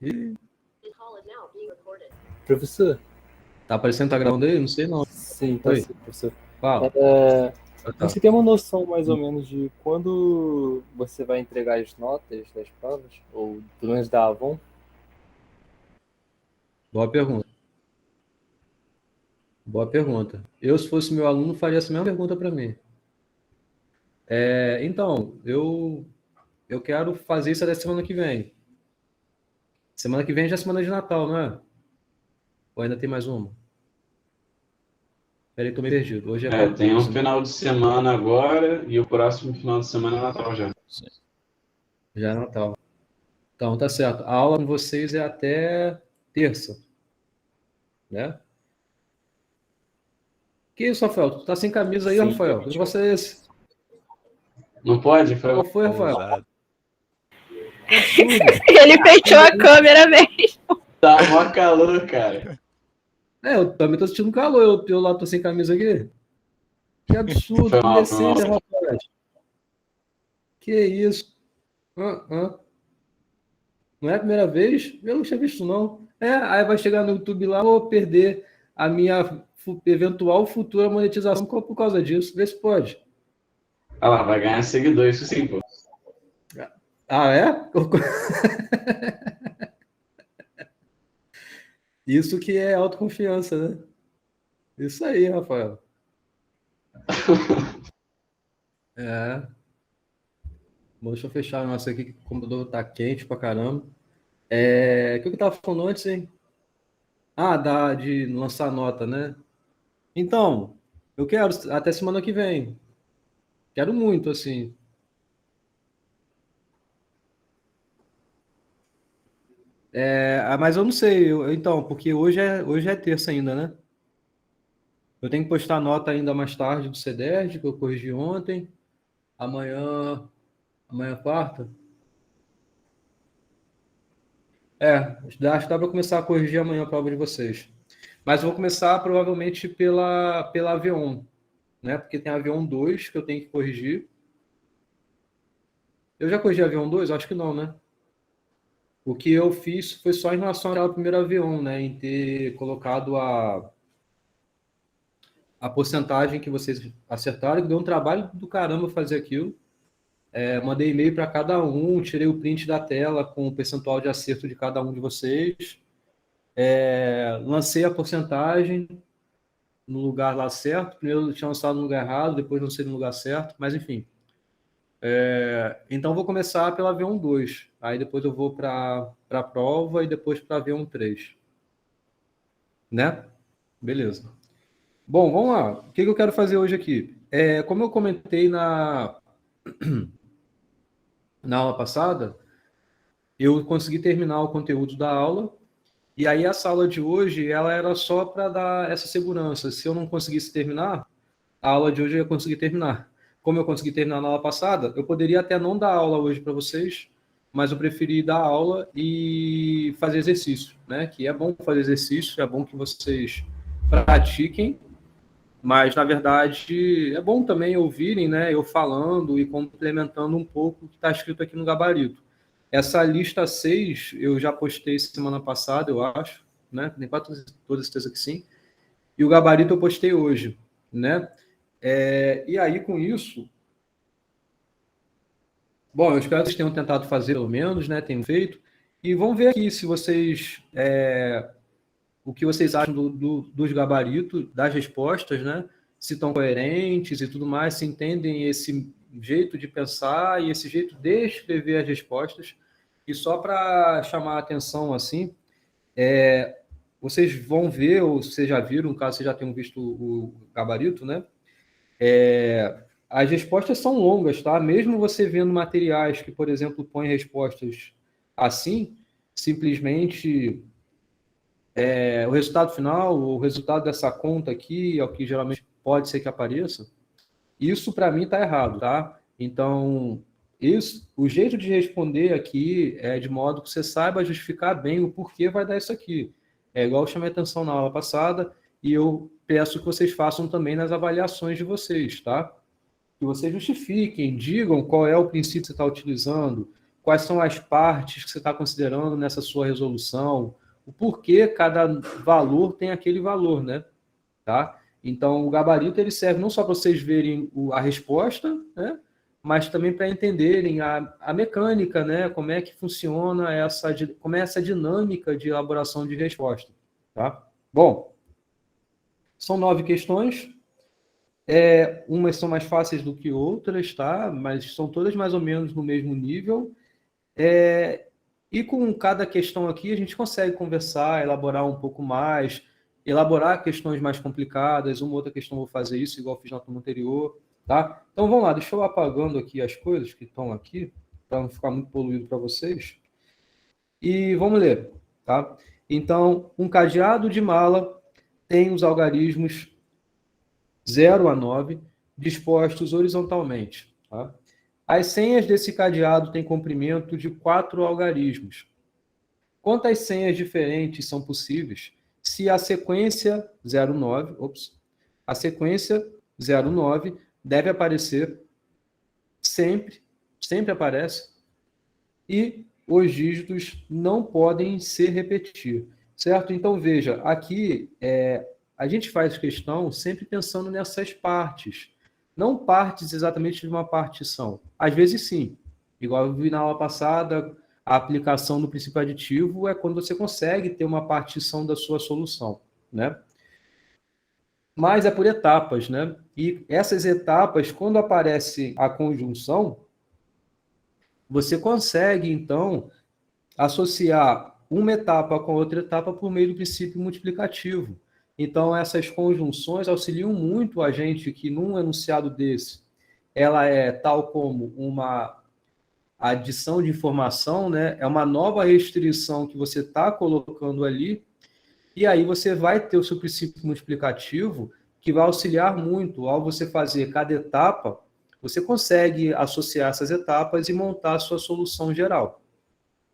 Ih, Professor? tá aparecendo, tá gravando aí? Não sei não. Sim, tá Oi, sim, professor. fala. Tá. Você tem uma noção mais ou menos de quando você vai entregar as notas das provas? Ou pelo menos da Avon? Boa pergunta. Boa pergunta. Eu, se fosse meu aluno, faria essa mesma pergunta para mim. Então, eu quero fazer isso até semana que vem. Semana que vem já é semana de Natal, não é? Ou ainda tem mais uma? Peraí, tô meio perdido. Hoje é Tem um 14, né? final de semana agora e o próximo final de semana é Natal já. Sim. Já é Natal. Então, tá certo. A aula com vocês é até terça, né? Que isso, Rafael? Tu tá sem camisa aí, Sim. Rafael? Que negócio é esse? Não pode? Foi Qual foi, Rafael? Ousado. Que absurdo. Ele fechou a câmera mesmo. tá mó calor, cara. Eu também tô sentindo calor. Eu lá tô sem camisa aqui. Que absurdo, Foi que mal, foi mal. indecência, rapaz. Que isso? Ah, ah. Não é a primeira vez? Eu não tinha visto, não. Aí vai chegar no YouTube lá, vou perder a minha eventual futura monetização por causa disso. Vê se pode. Ah lá, vai ganhar seguidor, isso sim, pô. Ah, é? Isso que é autoconfiança, né? Isso aí, Rafael. Bom, deixa eu fechar o nosso aqui, que o computador tá quente pra caramba. O que eu tava falando antes, hein? De lançar nota, né? Então, eu quero até semana que vem. Quero muito, assim. Mas eu não sei, então, porque hoje é terça ainda, né? Eu tenho que postar nota ainda mais tarde do CEDERJ, que eu corrigi ontem. Amanhã é quarta. Acho que dá para começar a corrigir amanhã a prova de vocês. Mas eu vou começar provavelmente pela Avion, né? Porque tem a Avion 2 que eu tenho que corrigir. Eu já corrigi a Avion 2? Acho que não, né? O que eu fiz foi só em relação ao primeiro avião, né? Em ter colocado a porcentagem que vocês acertaram, que deu um trabalho do caramba fazer aquilo. Mandei e-mail para cada um, tirei o print da tela com o percentual de acerto de cada um de vocês. Lancei a porcentagem no lugar lá certo. Primeiro eu tinha lançado no lugar errado, depois lancei no lugar certo, mas enfim. Então vou começar pela V1 2, aí depois eu vou para a prova e depois para a V1 3. Né? Beleza. Bom, vamos lá. O que eu quero fazer hoje aqui? Como eu comentei na aula passada, eu consegui terminar o conteúdo da aula, e aí essa aula de hoje, ela era só para dar essa segurança. Se eu não conseguisse terminar, a aula de hoje eu ia conseguir terminar. Como eu consegui terminar na aula passada, eu poderia até não dar aula hoje para vocês, mas eu preferi dar aula e fazer exercício, né? Que é bom fazer exercício, é bom que vocês pratiquem, mas na verdade é bom também ouvirem, né? Eu falando e complementando um pouco o que está escrito aqui no gabarito. Essa lista 6 eu já postei semana passada, eu acho, né? Tem quase toda certeza que sim. E o gabarito eu postei hoje, né? E aí, com isso, bom, eu espero que vocês tenham tentado fazer, pelo menos, né? Tenham feito. E vamos ver aqui se vocês, o que vocês acham dos gabaritos, das respostas, né? Se estão coerentes e tudo mais, se entendem esse jeito de pensar e esse jeito de escrever as respostas. E só para chamar a atenção, assim, vocês vão ver, ou vocês já viram, caso vocês já tenham visto o gabarito, né? As respostas são longas, tá? Mesmo você vendo materiais que, por exemplo, põem respostas assim, simplesmente o resultado final, o resultado dessa conta aqui, é o que geralmente pode ser que apareça, isso para mim está errado, tá? Então, o jeito de responder aqui é de modo que você saiba justificar bem o porquê vai dar isso aqui. É igual eu chamei atenção na aula passada e eu peço que vocês façam também nas avaliações de vocês, tá? Que vocês justifiquem, digam qual é o princípio que você está utilizando, quais são as partes que você está considerando nessa sua resolução, o porquê cada valor tem aquele valor, né? Tá? Então, o gabarito ele serve não só para vocês verem a resposta, né? Mas também para entenderem a mecânica, né? Como é que funciona como é essa dinâmica de elaboração de resposta. Tá? Bom, são 9 questões. Umas são mais fáceis do que outras, tá? Mas são todas mais ou menos no mesmo nível. E com cada questão aqui, a gente consegue conversar, elaborar um pouco mais, elaborar questões mais complicadas. Uma outra questão eu vou fazer isso, igual eu fiz na turma anterior. Tá? Então, vamos lá, deixa eu apagando aqui as coisas que estão aqui, para não ficar muito poluído para vocês. E vamos ler. Tá? Então, um cadeado de mala tem os algarismos 0 a 9 dispostos horizontalmente. Tá? As senhas desse cadeado têm comprimento de 4 algarismos. Quantas senhas diferentes são possíveis se a sequência 09, a sequência 09 deve aparecer sempre aparece, e os dígitos não podem se repetir, certo? Então, veja, aqui a gente faz questão sempre pensando nessas partes, não partes exatamente de uma partição. Às vezes, sim. Igual eu vi na aula passada, a aplicação do princípio aditivo é quando você consegue ter uma partição da sua solução, né? Mas é por etapas, né? E essas etapas, quando aparece a conjunção, você consegue, então, associar uma etapa com a outra etapa por meio do princípio multiplicativo. Então, essas conjunções auxiliam muito a gente que, num enunciado desse, ela é tal como uma adição de informação, né? É uma nova restrição que você está colocando ali, e aí você vai ter o seu princípio multiplicativo, que vai auxiliar muito. Ao você fazer cada etapa, você consegue associar essas etapas e montar a sua solução geral.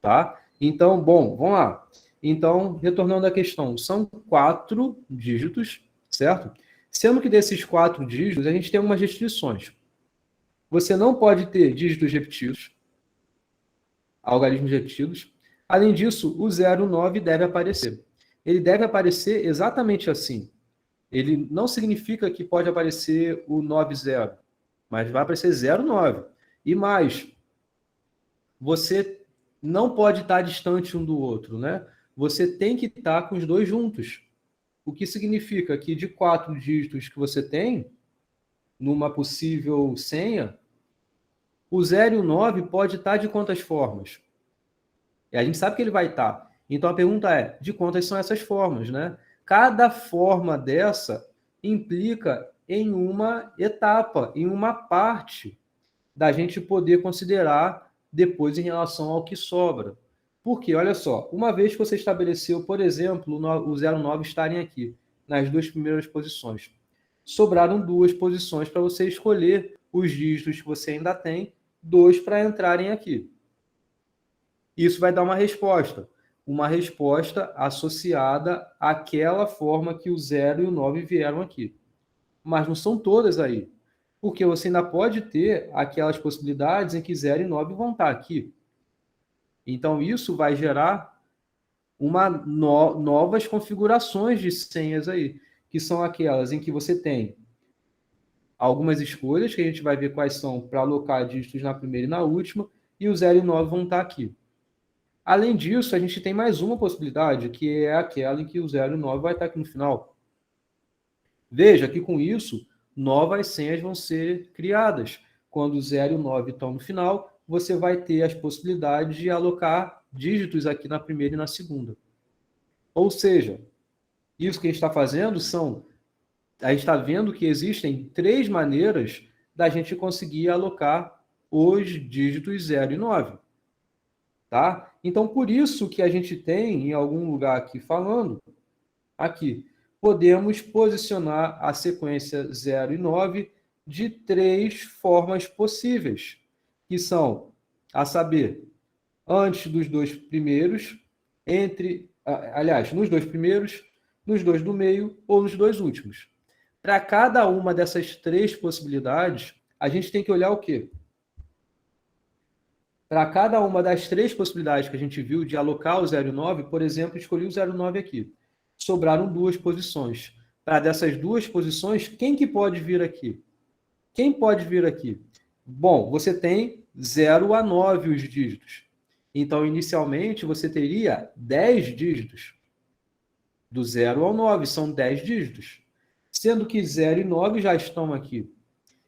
Tá? Então, bom, vamos lá. Então, retornando à questão, são 4 dígitos, certo? Sendo que desses 4 dígitos, a gente tem algumas restrições. Você não pode ter dígitos repetidos, algarismos repetidos. Além disso, o 09 deve aparecer. Ele deve aparecer exatamente assim. Ele não significa que pode aparecer o 90, mas vai aparecer 09. E mais, você não pode estar distante um do outro, né? Você tem que estar com os dois juntos. O que significa que de 4 dígitos que você tem, numa possível senha, o 0 e o 9 pode estar de quantas formas? E a gente sabe que ele vai estar. Então a pergunta é, de quantas são essas formas, né? Cada forma dessa implica em uma etapa, em uma parte da gente poder considerar depois em relação ao que sobra. Porque, olha só, uma vez que você estabeleceu, por exemplo, o 09 estarem aqui, nas 2 primeiras posições, sobraram 2 posições para você escolher os dígitos que você ainda tem, 2 para entrarem aqui. Isso vai dar uma resposta associada àquela forma que o 0 e o 9 vieram aqui. Mas não são todas aí, porque você ainda pode ter aquelas possibilidades em que 0 e 9 vão estar aqui. Então, isso vai gerar novas configurações de senhas aí, que são aquelas em que você tem algumas escolhas, que a gente vai ver quais são para alocar dígitos na primeira e na última, e o 0 e 9 vão estar aqui. Além disso, a gente tem mais uma possibilidade, que é aquela em que o 0 e 9 vai estar aqui no final. Veja que com isso, novas senhas vão ser criadas. Quando o 0 e o 9 estão no final, você vai ter as possibilidades de alocar dígitos aqui na primeira e na segunda. Ou seja, isso que a gente está fazendo a gente está vendo que existem 3 maneiras da gente conseguir alocar os dígitos 0 e 9. Tá? Então, por isso que a gente tem, em algum lugar aqui falando, aqui, podemos posicionar a sequência 0 e 9 de 3 formas possíveis, que são, a saber, antes dos 2 primeiros, nos 2 primeiros, nos 2 do meio ou nos 2 últimos. Para cada uma dessas 3 possibilidades, a gente tem que olhar o quê? para cada uma das 3 possibilidades que a gente viu de alocar o 0 e o 9, por exemplo, escolhi o 0 e o 9 aqui. Sobraram 2 posições. Para dessas 2 posições, quem que pode vir aqui? Quem pode vir aqui? Bom, você tem 0 a 9 os dígitos. Então, inicialmente, você teria 10 dígitos. Do 0 ao 9, são 10 dígitos. Sendo que 0 e 9 já estão aqui.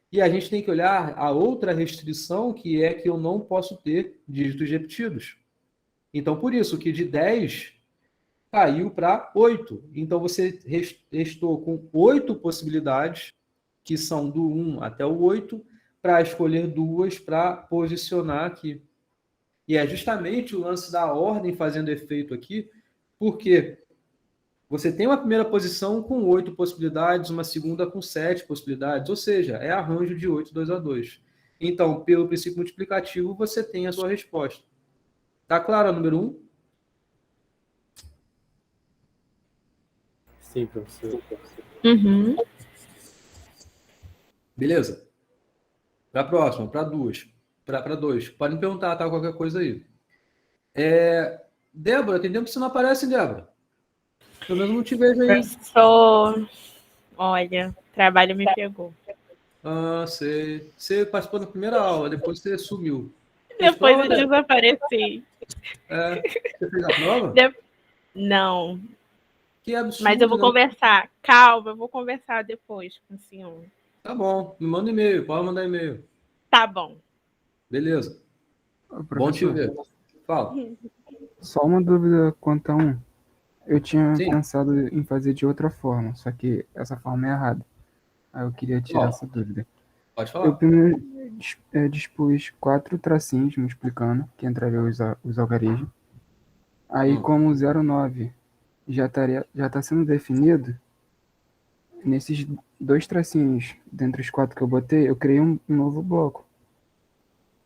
E a gente tem que olhar a outra restrição, que é que eu não posso ter dígitos repetidos. Então, por isso que de 10 caiu para 8. Então, você restou com 8 possibilidades, que são do 1 até o 8, para escolher 2 para posicionar aqui. E é justamente o lance da ordem fazendo efeito aqui, porque você tem uma primeira posição com 8 possibilidades, uma segunda com 7 possibilidades, ou seja, é arranjo de 8, 2 a 2. Então, pelo princípio multiplicativo, você tem a sua resposta. Tá claro, número 1? Sim, professor. Uhum. Beleza? Para a próxima, para 2. Para 2. Pode me perguntar, tá? Qualquer coisa aí. Débora, tem tempo que você não aparece, Débora? Pelo menos não te vejo aí. Professor, olha, trabalho me pegou. Ah, sei. Você participou da primeira aula, depois você sumiu. Depois eu desapareci. Você fez a prova? Não, Que absurdo. mas eu vou né? conversar. Calma, eu vou conversar depois com o senhor. Tá bom, me manda e-mail, pode mandar e-mail. Tá bom. Beleza. Ô, Bom te professor, ver. Fala. só uma dúvida quanto a um. Eu tinha Sim. pensado em fazer de outra forma, só que essa forma é errada. Aí eu queria tirar Ó. essa dúvida. Pode Eu falar. primeiro dispus 4 tracinhos me explicando que entraria os algarismos. Aí, como o 09 já tá sendo definido, nesses 2 tracinhos, dentre os 4 que eu botei, eu criei um novo bloco.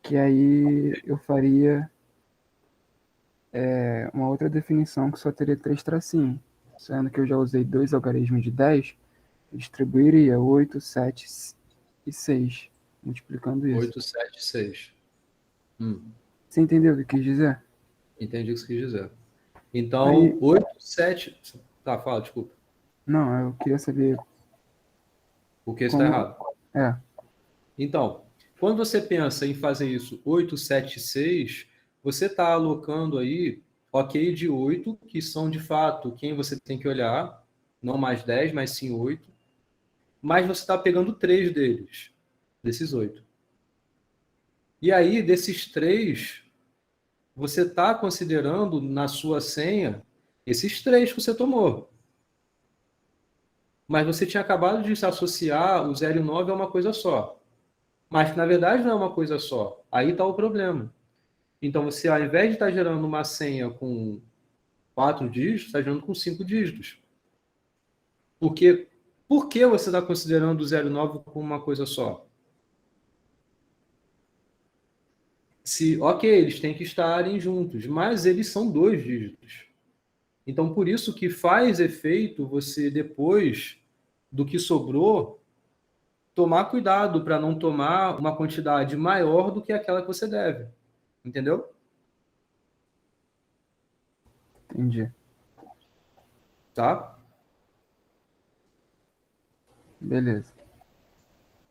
Que aí eu faria uma outra definição que só teria 3 tracinhos. Sendo que eu já usei 2 algarismos de 10, eu distribuiria 8, 7 e 6, multiplicando isso. 8, 7, 6. Você entendeu o que eu quis dizer? Entendi o que você quis dizer. Então, Aí- 8, 7... Tá, fala, desculpa. Não, eu queria saber Por que está como... errado? Então, quando você pensa em fazer isso 8, 7, 6, você está alocando aí ok de 8, que são de fato quem você tem que olhar, não mais 10, mas sim 8. Mas você está pegando 3 deles, desses 8. E aí, desses 3, você está considerando na sua senha esses 3 que você tomou. Mas você tinha acabado de associar o 0 e o 9 a uma coisa só. Mas que, na verdade, não é uma coisa só. Aí está o problema. Então, você, ao invés de estar gerando uma senha com 4 dígitos, está gerando com 5 dígitos. Por que você está considerando o 0 e 9 como uma coisa só? Ok, eles têm que estarem juntos, mas eles são 2 dígitos. Então, por isso que faz efeito você, depois do que sobrou, tomar cuidado para não tomar uma quantidade maior do que aquela que você deve. Entendeu? Entendi. Tá? Beleza.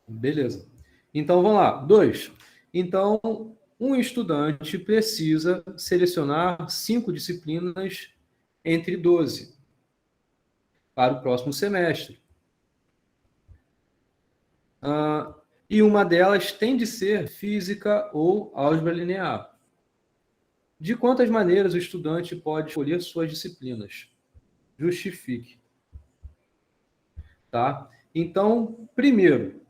Beleza. Então, vamos lá. 2. Então, um estudante precisa selecionar 5 disciplinas entre 12 para o próximo semestre. E uma delas tem de ser física ou álgebra linear. De quantas maneiras o estudante pode escolher suas disciplinas? Justifique. Tá? Então, primeiro,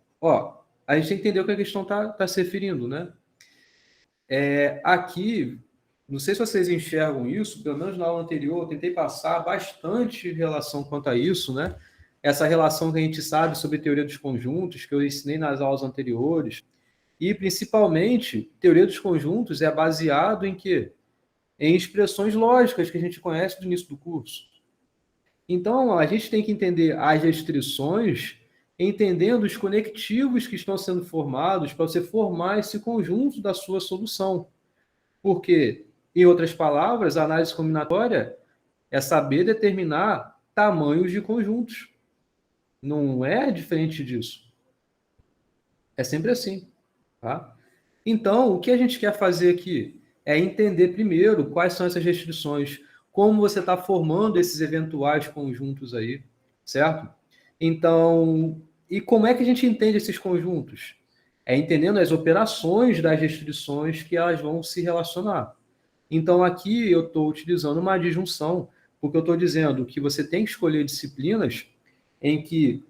a gente tem que entender o que a questão está se referindo, né? Aqui, não sei se vocês enxergam isso, pelo menos na aula anterior, eu tentei passar bastante relação quanto a isso, né? Essa relação que a gente sabe sobre teoria dos conjuntos, que eu ensinei nas aulas anteriores, e principalmente, teoria dos conjuntos é baseado em quê? Em expressões lógicas que a gente conhece do início do curso. Então, a gente tem que entender as restrições, entendendo os conectivos que estão sendo formados para você formar esse conjunto da sua solução. Porque, em outras palavras, a análise combinatória é saber determinar tamanhos de conjuntos. Não é diferente disso. É sempre assim. Tá? Então, o que a gente quer fazer aqui é entender primeiro quais são essas restrições, como você está formando esses eventuais conjuntos aí, certo? Então, e como é que a gente entende esses conjuntos? É entendendo as operações das restrições que elas vão se relacionar. Então, aqui eu estou utilizando uma disjunção, porque eu estou dizendo que você tem que escolher disciplinas em que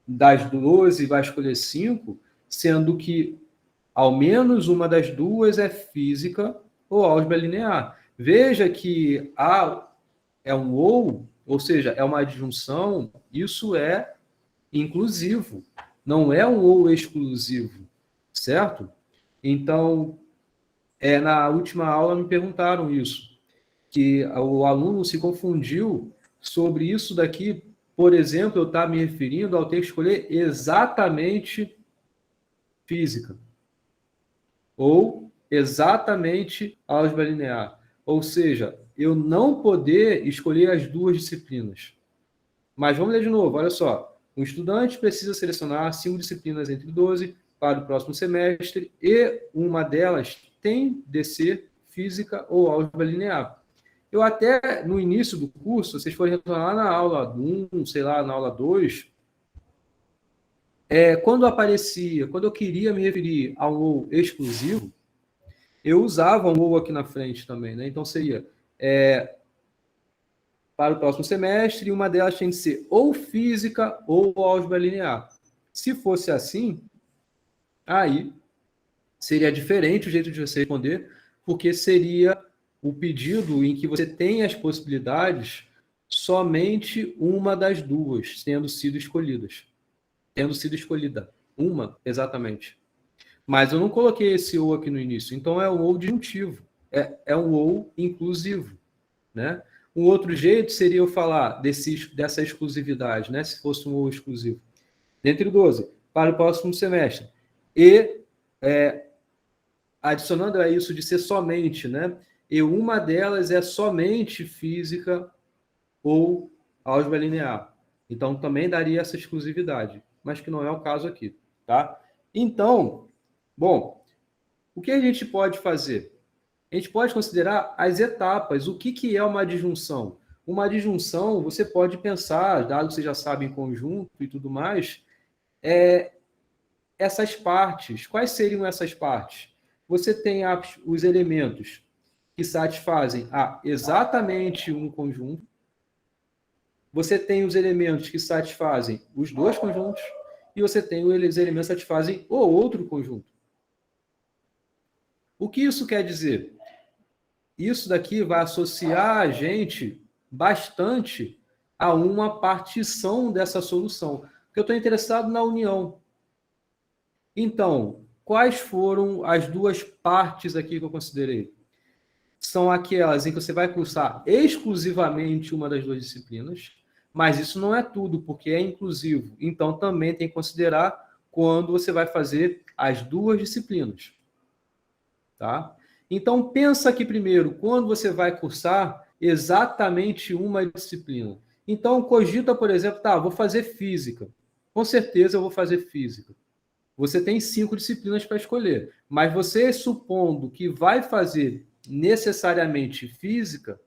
das 12 vai escolher 5, sendo que ao menos uma das duas é física ou álgebra linear. Veja que A é um ou seja, é uma adjunção, isso é inclusivo, não é um ou exclusivo, certo? Então, na última aula me perguntaram isso, que o aluno se confundiu sobre isso daqui. Por exemplo, eu estava me referindo ao ter que escolher exatamente física ou exatamente álgebra linear. Ou seja, eu não poder escolher as duas disciplinas. Mas vamos ler de novo, olha só. Um estudante precisa selecionar 5 disciplinas entre 12 para o próximo semestre e uma delas tem de ser física ou álgebra linear. Eu até, no início do curso, vocês forem retornar na aula 1, sei lá, na aula 2, quando eu queria me referir a um ou exclusivo, eu usava um ou aqui na frente também, né? Então seria para o próximo semestre, uma delas tem que ser ou física ou álgebra linear. Se fosse assim, aí seria diferente o jeito de você responder, porque seria o pedido em que você tem as possibilidades somente uma das duas tendo sido escolhidas. Tendo sido escolhida. Uma, exatamente. Mas eu não coloquei esse ou aqui no início, então é um ou disjuntivo. É um ou inclusivo, né? Um outro jeito seria eu falar dessa exclusividade, né? Se fosse um ou exclusivo. Dentre 12, para o próximo semestre. E adicionando a isso de ser somente, né? E uma delas é somente física ou álgebra linear. Então, também daria essa exclusividade, mas que não é o caso aqui, tá? Então, bom, o que a gente pode fazer? A gente pode considerar as etapas. O que é uma adjunção? Uma adjunção, você pode pensar, dado que você já sabe em conjunto e tudo mais, essas partes. Quais seriam essas partes? Você tem os elementos que satisfazem exatamente um conjunto. Você tem os elementos que satisfazem os dois conjuntos. E você tem os elementos que satisfazem o outro conjunto. O que isso quer dizer? Isso daqui vai associar a gente bastante a uma partição dessa solução. Porque eu estou interessado na união. Então, quais foram as duas partes aqui que eu considerei? São aquelas em que você vai cursar exclusivamente uma das duas disciplinas, mas isso não é tudo, porque é inclusivo. Então, também tem que considerar quando você vai fazer as duas disciplinas. Tá? Então, pensa aqui primeiro, quando você vai cursar exatamente uma disciplina. Então, cogita, por exemplo, vou fazer física. Com certeza eu vou fazer física. Você tem 5 disciplinas para escolher, mas você supondo que vai fazer necessariamente física,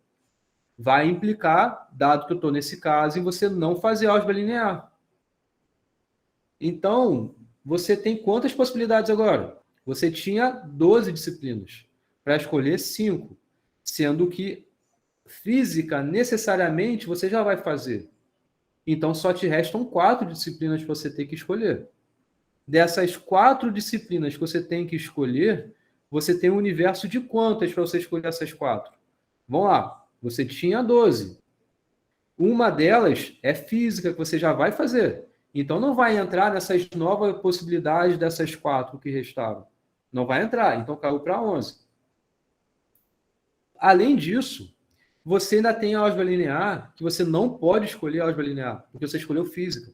vai implicar, dado que eu estou nesse caso, em você não fazer álgebra linear. Então, você tem quantas possibilidades agora? Você tinha 12 disciplinas para escolher 5, sendo que física, necessariamente, você já vai fazer. Então, só te restam 4 disciplinas que você tem que escolher. Dessas 4 disciplinas que você tem que escolher, você tem um universo de quantas para você escolher essas 4? Vamos lá. Você tinha 12. Uma delas é física, que você já vai fazer. Então, não vai entrar nessas novas possibilidades dessas 4 que restaram. Não vai entrar. Então, caiu para 11. Além disso, você ainda tem a álgebra linear, que você não pode escolher a álgebra linear, porque você escolheu física.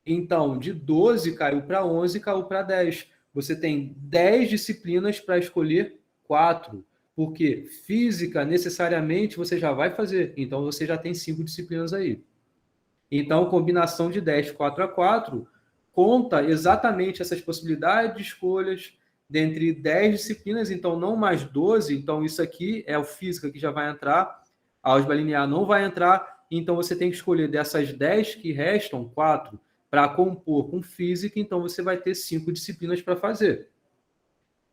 Então, de 12 caiu para 11 e caiu para 10. Você tem 10 disciplinas para escolher 4. Porque física, necessariamente, você já vai fazer. Então, você já tem 5 disciplinas aí. Então, combinação de 10, 4x4, conta exatamente essas possibilidades de escolhas dentre 10 disciplinas, então não mais 12. Então, isso aqui é o física que já vai entrar, a álgebra linear não vai entrar. Então, você tem que escolher dessas 10 que restam, 4, para compor com física. Então, você vai ter 5 disciplinas para fazer.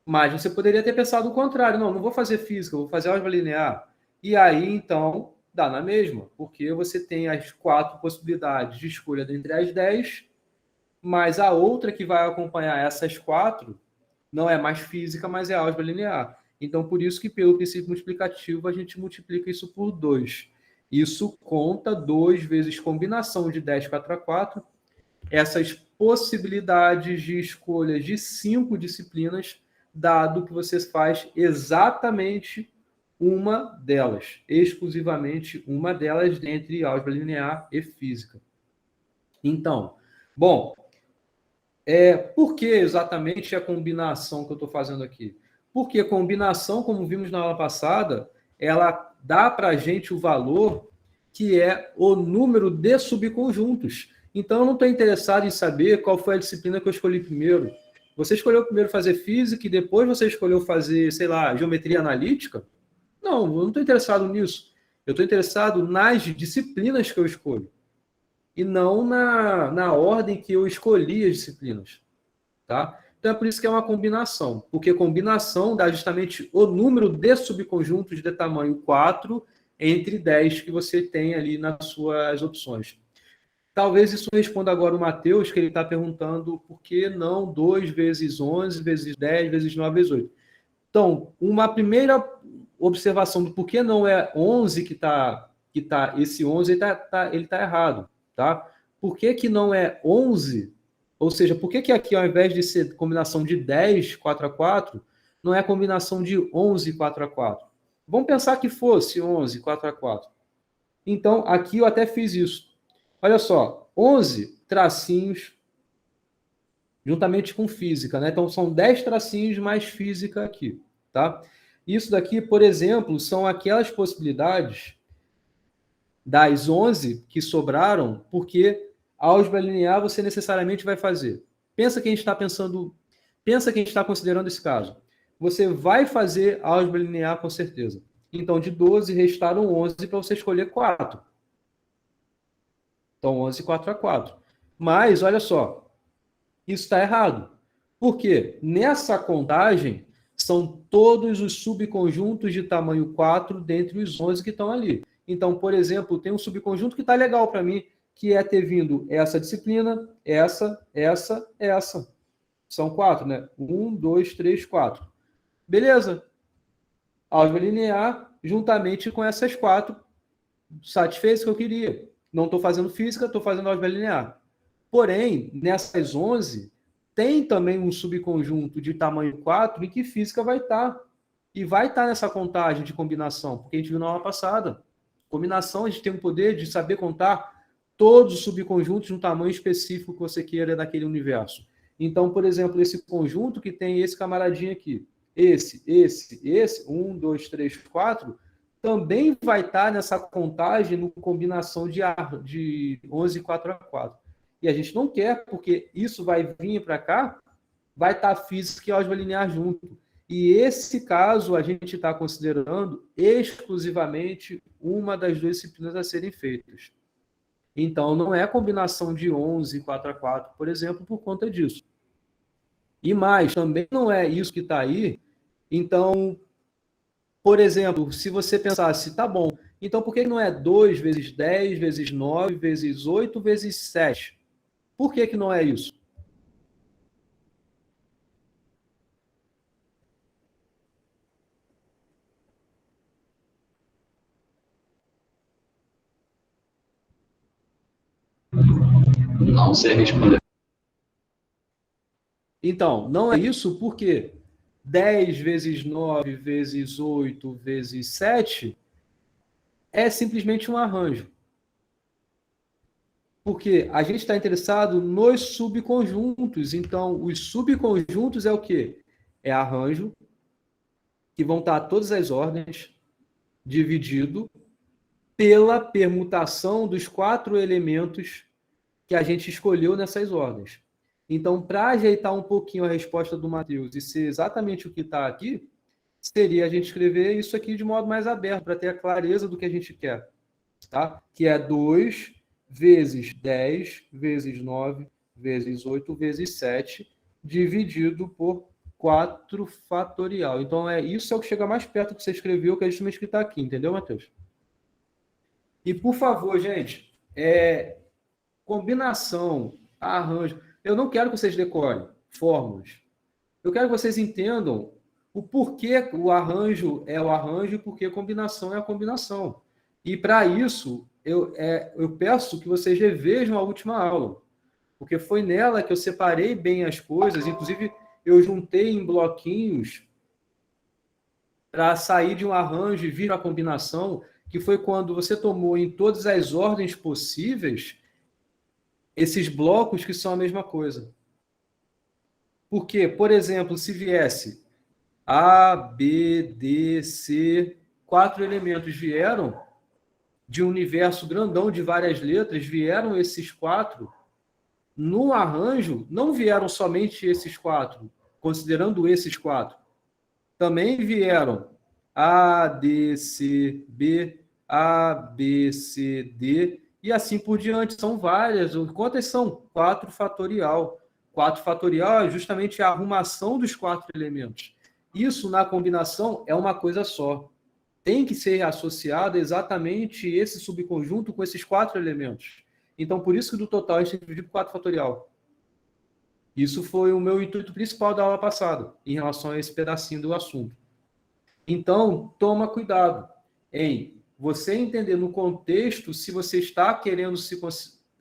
Mas você poderia ter pensado o contrário. Não vou fazer física, vou fazer álgebra linear. E aí, então, dá na mesma, porque você tem as 4 possibilidades de escolha dentre as 10, mas a outra que vai acompanhar essas 4 não é mais física, mas é álgebra linear. Então, por isso que, pelo princípio multiplicativo, a gente multiplica isso por 2. Isso conta 2 vezes combinação de 10, 4x4, essas possibilidades de escolhas de 5 disciplinas, dado que você faz exatamente uma delas, exclusivamente uma delas, dentre álgebra linear e física. Então, bom, por que exatamente a combinação que eu estou fazendo aqui? Porque a combinação, como vimos na aula passada, ela dá para a gente o valor que é o número de subconjuntos. Então, eu não estou interessado em saber qual foi a disciplina que eu escolhi primeiro. Você escolheu primeiro fazer física e depois você escolheu fazer, sei lá, geometria analítica? Não, eu não estou interessado nisso. Eu estou interessado nas disciplinas que eu escolho. E não na ordem que eu escolhi as disciplinas. Tá? Então, é por isso que é uma combinação. Porque combinação dá justamente o número de subconjuntos de tamanho 4 entre 10 que você tem ali nas suas opções. Talvez isso responda agora o Matheus, que ele está perguntando por que não 2 vezes 11, vezes 10, vezes 9, vezes 8. Então, uma primeira observação do porquê não é 11 que tá esse 11, ele tá errado, tá? Por que não é 11? Ou seja, por que aqui, ao invés de ser combinação de 10, 4x4, não é combinação de 11, 4x4? Vamos pensar que fosse 11, 4x4. Então, aqui eu até fiz isso. Olha só, 11 tracinhos juntamente com física, né? Então, são 10 tracinhos mais física aqui, tá? Isso daqui, por exemplo, são aquelas possibilidades das 11 que sobraram, porque a álgebra linear você necessariamente vai fazer. Pensa que a gente está considerando esse caso. Você vai fazer a álgebra linear com certeza. Então, de 12 restaram 11 para você escolher 4. Então, 11, 4x4. Mas, olha só, isso está errado. Por quê? Nessa contagem, são todos os subconjuntos de tamanho 4 dentre os 11 que estão ali. Então, por exemplo, tem um subconjunto que está legal para mim, que é ter vindo essa disciplina, essa. São 4, né? 1, 2, 3, 4. Beleza. Álgebra linear, juntamente com essas 4, satisfez o que eu queria. Não estou fazendo física, estou fazendo álgebra linear. Porém, nessas 11, tem também um subconjunto de tamanho 4 em que física vai estar. E vai estar nessa contagem de combinação, porque a gente viu na aula passada. Combinação, a gente tem o poder de saber contar todos os subconjuntos de um tamanho específico que você queira daquele universo. Então, por exemplo, esse conjunto que tem esse camaradinho aqui, esse, 1, 2, 3, 4, também vai estar nessa contagem no combinação de 11 e 4x4. E a gente não quer, porque isso vai vir para cá, vai estar física e álgebra linear junto. E esse caso a gente está considerando exclusivamente uma das duas disciplinas a serem feitas. Então, não é combinação de 11 e 4x4, por exemplo, por conta disso. E mais, também não é isso que está aí. Então, por exemplo, se você pensasse, tá bom, então por que não é 2 vezes 10, vezes 9, vezes 8, vezes 7? Por que não é isso? Não sei responder. Então, não é isso porque 10 vezes 9, vezes 8, vezes 7 é simplesmente um arranjo. Porque a gente está interessado nos subconjuntos. Então, os subconjuntos é o quê? É arranjo que vão estar todas as ordens, dividido pela permutação dos 4 elementos que a gente escolheu nessas ordens. Então, para ajeitar um pouquinho a resposta do Matheus e ser exatamente o que está aqui, seria a gente escrever isso aqui de modo mais aberto, para ter a clareza do que a gente quer. Tá? Que é 2 vezes 10 vezes 9 vezes 8 vezes 7, dividido por 4 fatorial. Então, isso é o que chega mais perto do que você escreveu, que a gente também escrito aqui. Entendeu, Matheus? E, por favor, gente, combinação, arranjo. Eu não quero que vocês decorem fórmulas. Eu quero que vocês entendam o porquê o arranjo é o arranjo e porquê a combinação é a combinação. E, para isso, eu peço que vocês revejam a última aula, porque foi nela que eu separei bem as coisas. Inclusive, eu juntei em bloquinhos para sair de um arranjo e vir a combinação, que foi quando você tomou em todas as ordens possíveis esses blocos que são a mesma coisa. Porque, por exemplo, se viesse A, B, D, C, 4 elementos vieram de um universo grandão de várias letras, vieram esses 4. No arranjo, não vieram somente esses 4, considerando esses 4. Também vieram A, D, C, B, A, B, C, D, e assim por diante. São várias. Quantas são? 4 fatorial. 4 fatorial é justamente a arrumação dos 4 elementos. Isso, na combinação, é uma coisa só. Tem que ser associado exatamente esse subconjunto com esses 4 elementos. Então, por isso que do total a gente dividiu por 4 fatorial. Isso foi o meu intuito principal da aula passada, em relação a esse pedacinho do assunto. Então, toma cuidado em você entender no contexto se você está querendo se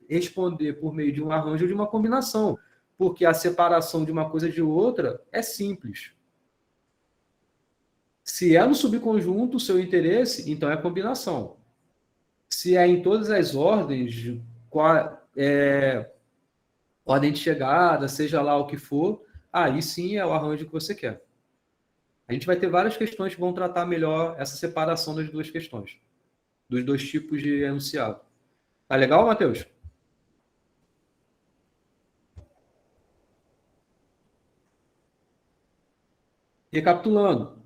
responder por meio de um arranjo ou de uma combinação, porque a separação de uma coisa de outra é simples. Se é no subconjunto o seu interesse, então é combinação. Se é em todas as ordens, ordem de chegada, seja lá o que for, aí sim é o arranjo que você quer. A gente vai ter várias questões que vão tratar melhor essa separação das duas questões, dos 2 tipos de enunciado. Tá legal, Matheus? Recapitulando,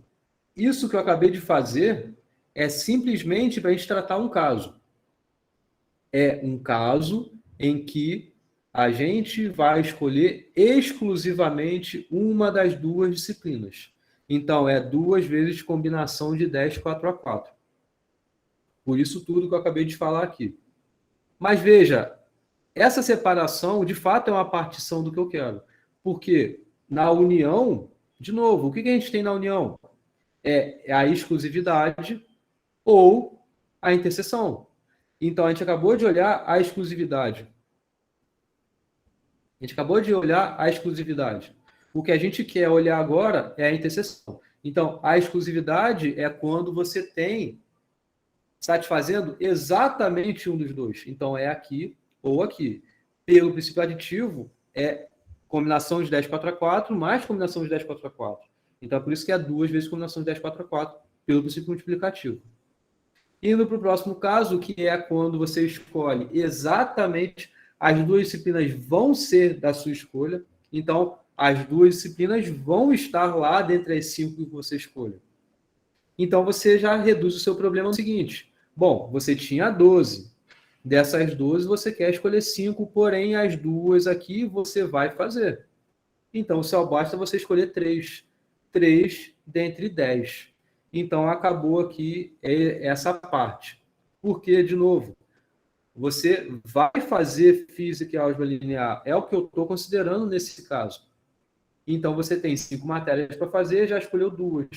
isso que eu acabei de fazer é simplesmente para a gente tratar um caso. É um caso em que a gente vai escolher exclusivamente uma das 2 disciplinas. Então, é 2 vezes combinação de 10, 4x4. Por isso tudo que eu acabei de falar aqui. Mas veja, essa separação, de fato, é uma partição do que eu quero. Porque na união, de novo, o que a gente tem na união? É a exclusividade ou a interseção. Então, a gente acabou de olhar a exclusividade. O que a gente quer olhar agora é a interseção. Então, a exclusividade é quando você tem satisfazendo exatamente um dos 2. Então, é aqui ou aqui. Pelo princípio aditivo, é combinação de 10, 4x4 mais combinação de 10, 4x4. Então, é por isso que é 2 vezes combinação de 10, 4x4, pelo princípio multiplicativo. Indo para o próximo caso, que é quando você escolhe exatamente as 2 disciplinas vão ser da sua escolha. Então, as 2 disciplinas vão estar lá dentre as 5 que você escolhe. Então, você já reduz o seu problema no seguinte. Bom, você tinha 12. Dessas 12, você quer escolher 5, porém, as 2 aqui você vai fazer. Então, só basta você escolher 3. 3 dentre 10. Então, acabou aqui essa parte. Porque, de novo, você vai fazer física e álgebra linear. É o que eu estou considerando nesse caso. Então, você tem 5 matérias para fazer, já escolheu 2.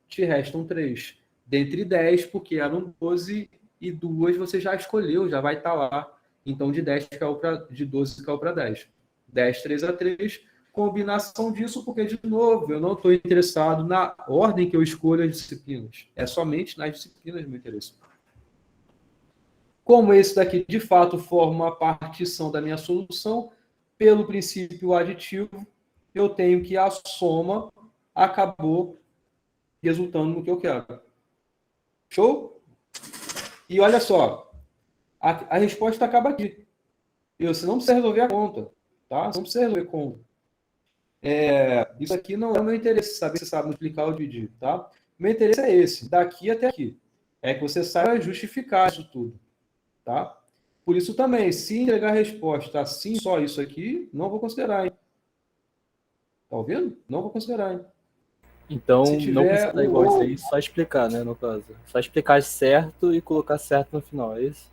Te restam 3. Dentre 10, porque eram 12, e 2 você já escolheu, já vai estar lá. Então, de 12 caiu para 10. 10, 3 a 3. Combinação disso, porque, de novo, eu não estou interessado na ordem que eu escolho as disciplinas. É somente nas disciplinas meu interesse. Como esse daqui, de fato, forma a partição da minha solução, pelo princípio aditivo, eu tenho que a soma acabou resultando no que eu quero. Show? E olha só, a resposta acaba aqui. Você não precisa resolver a conta, tá? Você não precisa resolver conta. Isso aqui não é o meu interesse, saber se você sabe multiplicar ou dividir, tá? Meu interesse é esse, daqui até aqui. É que você saiba justificar isso tudo, tá? Por isso também, se entregar a resposta assim, só isso aqui, não vou considerar, hein? Tá ouvindo? Não vou considerar, hein? Então, Se não tiver precisa dar igual isso aí, só explicar, né, no caso. Só explicar certo e colocar certo no final, é isso?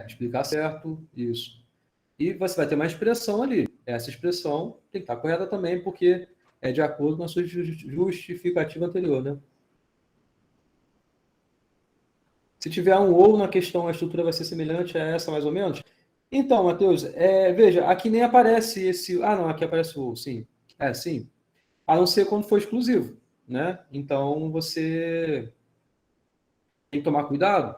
explicar certo, isso. E você vai ter uma expressão ali. Essa expressão tem que estar correta também, porque é de acordo com a sua justificativa anterior, né? Se tiver um ou na questão, a estrutura vai ser semelhante a essa, mais ou menos? Então, Matheus, veja, aqui nem aparece esse... Ah, não, aqui aparece o ou, sim. Sim. A não ser quando for exclusivo, né? Então, você tem que tomar cuidado,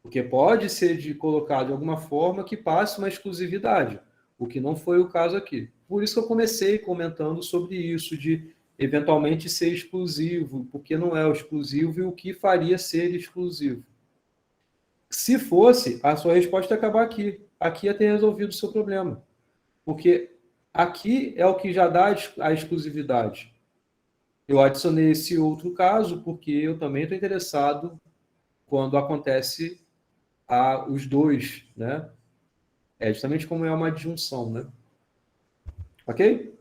porque pode ser colocado de alguma forma que passe uma exclusividade, o que não foi o caso aqui. Por isso que eu comecei comentando sobre isso, de eventualmente ser exclusivo, porque não é o exclusivo e o que faria ser exclusivo. Se fosse, a sua resposta ia acabar aqui. Aqui ia ter resolvido o seu problema. Porque aqui é o que já dá a exclusividade. Eu adicionei esse outro caso porque eu também estou interessado quando acontece os dois, né? É justamente como é uma adjunção, né? Ok?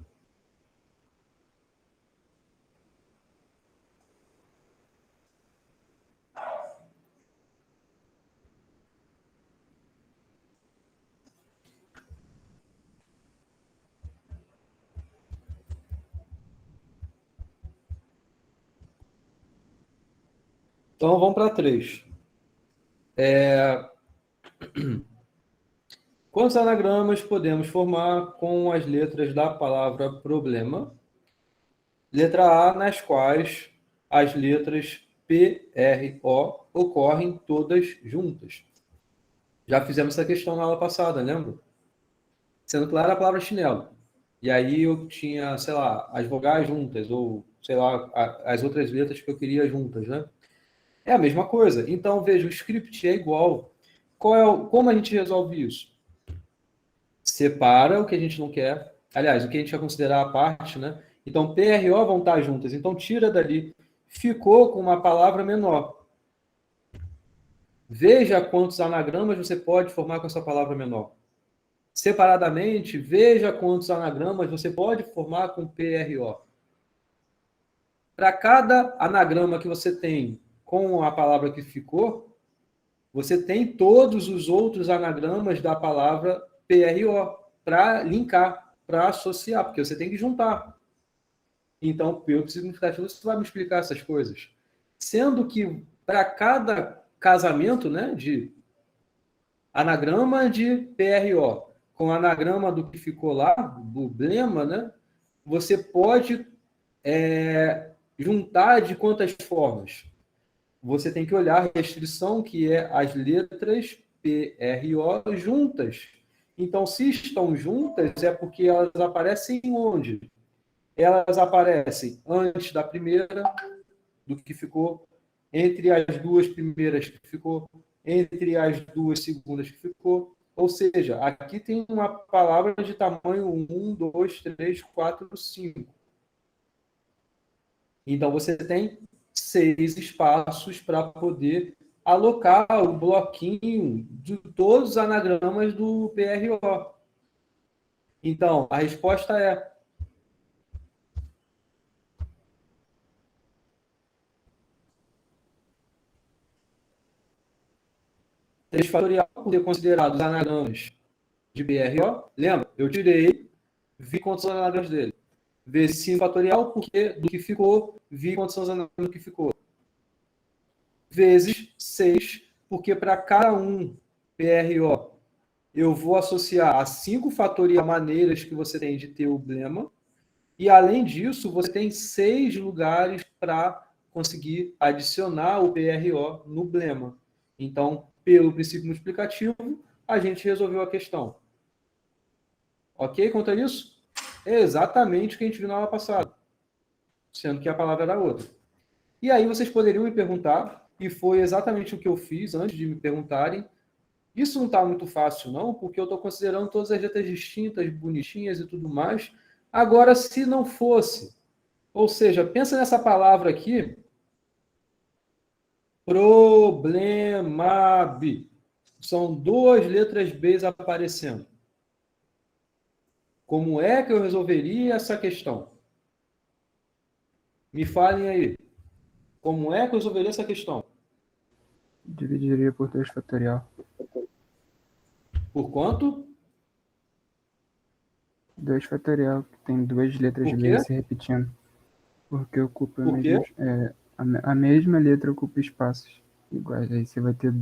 Então vamos para 3. Quantos anagramas podemos formar com as letras da palavra problema? Letra A, nas quais as letras P, R, O ocorrem todas juntas. Já fizemos essa questão na aula passada, lembra? Sendo clara a palavra chinelo. E aí eu tinha, sei lá, as vogais juntas, ou, sei lá, as outras letras que eu queria juntas, né? É a mesma coisa. Então, veja, o script é igual. Como a gente resolve isso? Separa o que a gente não quer. Aliás, o que a gente vai considerar a parte, né? Então, P, R, O vão estar juntas. Então, tira dali. Ficou com uma palavra menor. Veja quantos anagramas você pode formar com essa palavra menor. Separadamente, veja quantos anagramas você pode formar com PRO. Para cada anagrama que você tem com a palavra que ficou, você tem todos os outros anagramas da palavra PRO para linkar, para associar, porque você tem que juntar. Então, pelo significativo, você vai me explicar essas coisas. Sendo que para cada casamento, né, de anagrama de PRO com anagrama do que ficou lá, do blema, né, você pode juntar de quantas formas? Você tem que olhar a restrição, que é as letras PRO juntas. Então, se estão juntas, é porque elas aparecem onde? Elas aparecem antes da primeira, do que ficou, entre as duas primeiras que ficou, entre as duas segundas que ficou. Ou seja, aqui tem uma palavra de tamanho 1, 2, 3, 4, 5. Então, você tem 6 espaços para poder alocar o bloquinho de todos os anagramas do PRO. Então, a resposta é 3 fatorial por ter considerado os anagramas de PRO. Lembra? Eu tirei, vi quantos são os anagramas dele. Vezes 5 fatorial, porque do que ficou, vi quantos são os anagramas do que ficou. Vezes 6, porque para cada um PRO eu vou associar a 5 fatorial maneiras que você tem de ter o blema. E, além disso, você tem 6 lugares para conseguir adicionar o PRO no blema. Então, pelo princípio multiplicativo, a gente resolveu a questão. Ok quanto a isso? É exatamente o que a gente viu na aula passada. sendo que a palavra era outra. E aí vocês poderiam me perguntar, e foi exatamente o que eu fiz antes de me perguntarem, isso não está muito fácil não, porque eu estou considerando todas as letras distintas, bonitinhas e tudo mais. Agora, se não fosse, ou seja, pensa nessa palavra aqui, problemab. São 2 letras B aparecendo. Como é que eu resolveria essa questão? Me falem aí. Como é que eu resolveria essa questão? Dividiria por 2 fatorial. Por quanto? 2 fatorial, que tem 2 letras Por B quê? se repetindo. Porque ocupa Por quê? a mesma letra ocupa espaços iguais. Aí você vai ter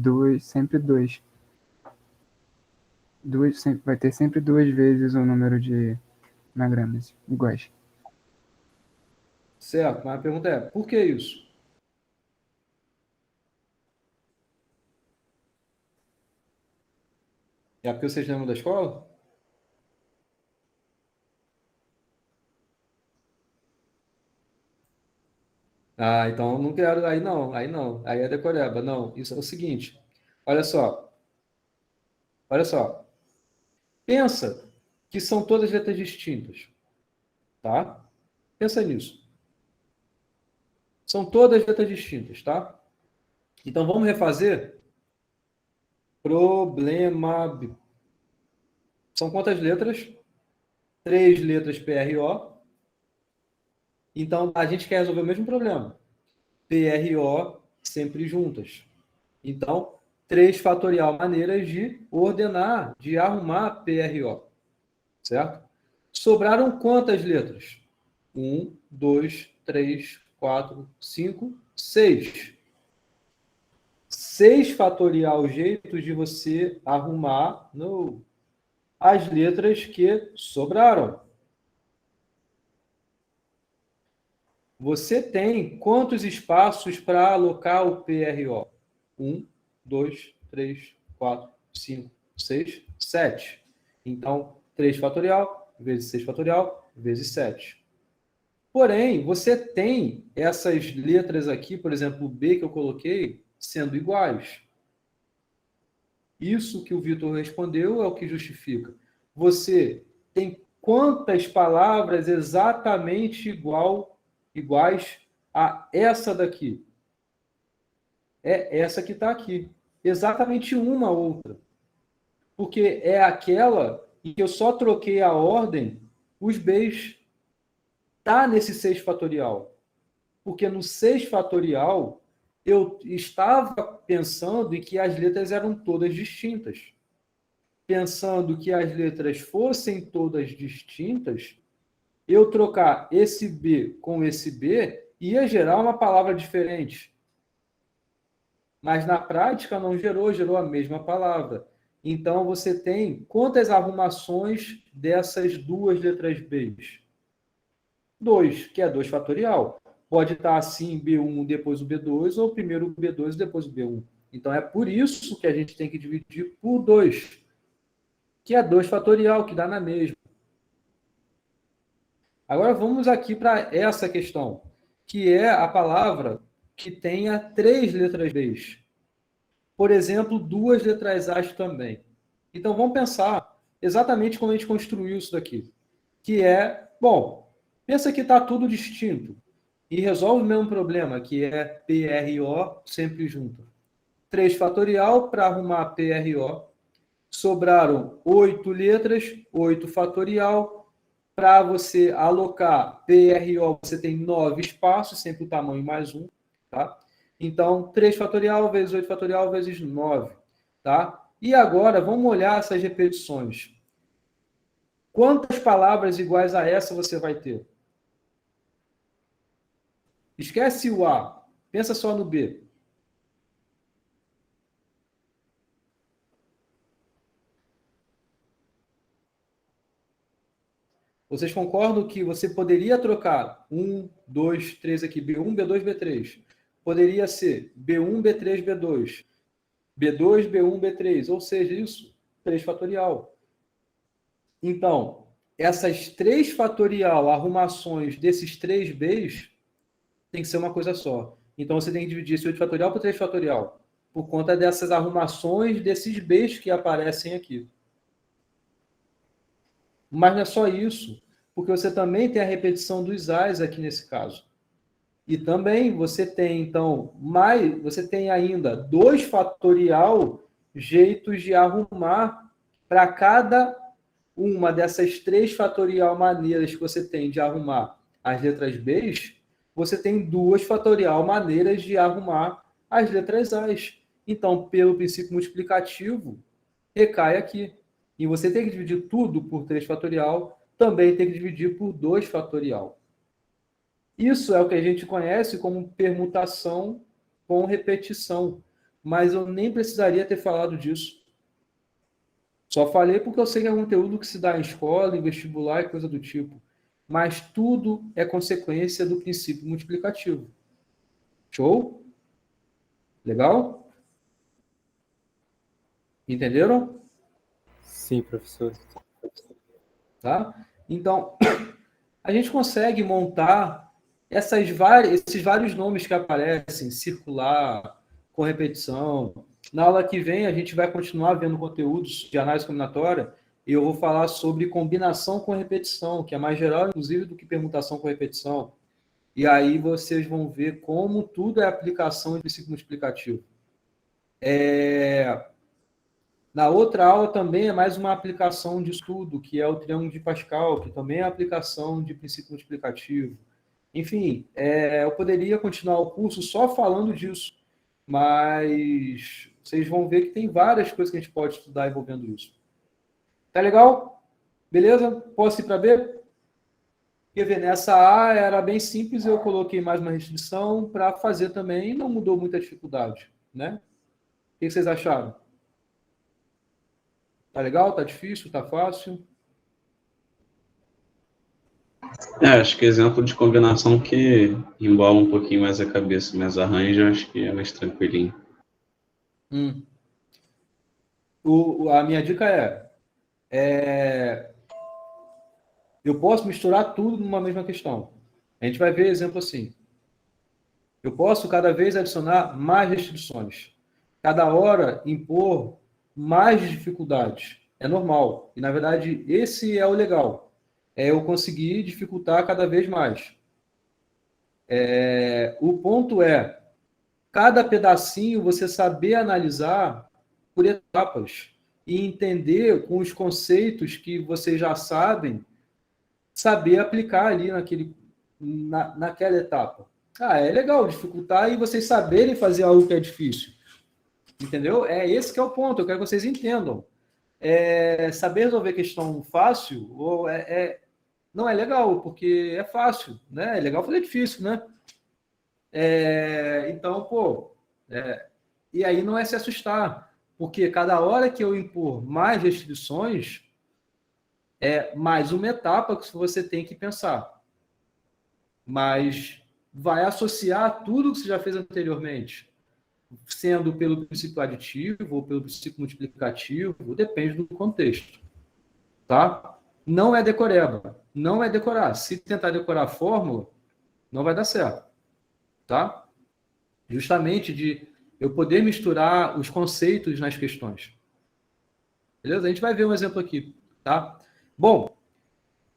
sempre dois. Vai ter sempre 2 vezes o número de anagramas iguais. Certo, mas a pergunta é, por que isso? É porque vocês lembram da escola? Ah, então eu não quero. Aí não, aí não. Aí é decoreba. Não, isso é o seguinte. Olha só. Olha só. Pensa que são todas letras distintas. Tá? Pensa nisso. São todas letras distintas, tá? Então vamos refazer. Problema. São quantas letras? 3 letras PRO. Então a gente quer resolver o mesmo problema. PRO sempre juntas. Então, 3 fatorial maneiras de ordenar, de arrumar PRO. Certo? Sobraram quantas letras? 1, 2, 3, 4, 5, 6. 6 fatorial jeitos de você arrumar as letras que sobraram. Você tem quantos espaços para alocar o PRO? 1, 2, 3, 4, 5, 6, 7. Então, 3 fatorial vezes 6 fatorial vezes 7. Porém, você tem essas letras aqui, por exemplo, o B que eu coloquei, sendo iguais. Isso que o Vitor respondeu é o que justifica. Você tem quantas palavras exatamente iguais a essa daqui? É essa que está aqui. Exatamente uma outra. Porque é aquela em que eu só troquei a ordem, os Bs. Está nesse 6 fatorial. Porque no 6 fatorial, eu estava pensando em que as letras eram todas distintas. Pensando que as letras fossem todas distintas, eu trocar esse B com esse B ia gerar uma palavra diferente. Mas na prática não gerou a mesma palavra. Então você tem quantas arrumações dessas 2 letras B? 2, que é 2 fatorial. Pode estar assim, B1 depois o B2, ou primeiro o B2 depois o B1. Então é por isso que a gente tem que dividir por 2, que é 2 fatorial, que dá na mesma. Agora vamos aqui para essa questão, que é a palavra que tenha 3 letras B. Por exemplo, 2 letras A também. Então vamos pensar exatamente como a gente construiu isso daqui. Que é, bom, pensa que está tudo distinto. E resolve o mesmo problema, que é PRO sempre junto. 3 fatorial para arrumar PRO. Sobraram 8 letras, 8 fatorial. Para você alocar PRO, você tem 9 espaços, sempre o tamanho mais 1. Tá? Então, 3 fatorial vezes 8 fatorial vezes 9. Tá? E agora, vamos olhar essas repetições. Quantas palavras iguais a essa você vai ter? Esquece o A. Pensa só no B. Vocês concordam que você poderia trocar 1, 2, 3 aqui, B1, B2, B3. Poderia ser B1, B3, B2. B2, B1, B3. Ou seja, isso, 3 fatorial. Então, essas 3 fatorial arrumações desses 3 Bs tem que ser uma coisa só. Então, você tem que dividir esse 8 fatorial por 3 fatorial, por conta dessas arrumações desses Bs que aparecem aqui. Mas não é só isso, porque você também tem a repetição dos As aqui nesse caso. E também você tem, então, você tem ainda 2 fatorial jeitos de arrumar para cada uma dessas 3 fatorial maneiras que você tem de arrumar as letras Bs, você tem 2 fatorial maneiras de arrumar as letras As. Então, pelo princípio multiplicativo, recai aqui. E você tem que dividir tudo por 3 fatorial, também tem que dividir por 2 fatorial. Isso é o que a gente conhece como permutação com repetição. Mas eu nem precisaria ter falado disso. Só falei porque eu sei que é um conteúdo que se dá em escola, em vestibular e coisa do tipo. Mas tudo é consequência do princípio multiplicativo. Show? Legal? Entenderam? Sim, professor. Tá? Então, a gente consegue montar esses vários nomes que aparecem, circular, com repetição. Na aula que vem, a gente vai continuar vendo conteúdos de análise combinatória e eu vou falar sobre combinação com repetição, que é mais geral, inclusive, do que permutação com repetição. E aí vocês vão ver como tudo é aplicação de princípio multiplicativo. Na outra aula também é mais uma aplicação de estudo, que é o triângulo de Pascal, que também é aplicação de princípio multiplicativo. Enfim, eu poderia continuar o curso só falando disso, mas vocês vão ver que tem várias coisas que a gente pode estudar envolvendo isso. Tá legal? Beleza? Posso ir para B? Porque ver, nessa A era bem simples, eu coloquei mais uma restrição para fazer também, e não mudou muita dificuldade, né? O que vocês acharam? Tá legal? Tá difícil? Tá fácil? Acho que exemplo de combinação que embola um pouquinho mais a cabeça, mas arranjo acho que é mais tranquilinho. A minha dica eu posso misturar tudo numa mesma questão. A gente vai ver exemplo assim. Eu posso cada vez adicionar mais restrições. Cada hora impor mais dificuldades. É normal. E, na verdade, esse é o legal. É eu conseguir dificultar cada vez mais. O ponto é, cada pedacinho você saber analisar por etapas e entender com os conceitos que vocês já sabem, saber aplicar ali naquela etapa. É legal dificultar e vocês saberem fazer algo que é difícil. Entendeu? Esse que é o ponto, eu quero que vocês entendam. Saber resolver questão fácil não é legal, porque é fácil, né? É legal fazer difícil, né? Então, e aí não é se assustar, porque cada hora que eu impor mais restrições, é mais uma etapa que você tem que pensar. Mas vai associar tudo que você já fez anteriormente, sendo pelo princípio aditivo ou pelo princípio multiplicativo, depende do contexto. Tá? Não é decoreba. Não é decorar. Se tentar decorar a fórmula, não vai dar certo. Tá? Justamente de eu poder misturar os conceitos nas questões. Beleza? A gente vai ver um exemplo aqui. Tá? Bom,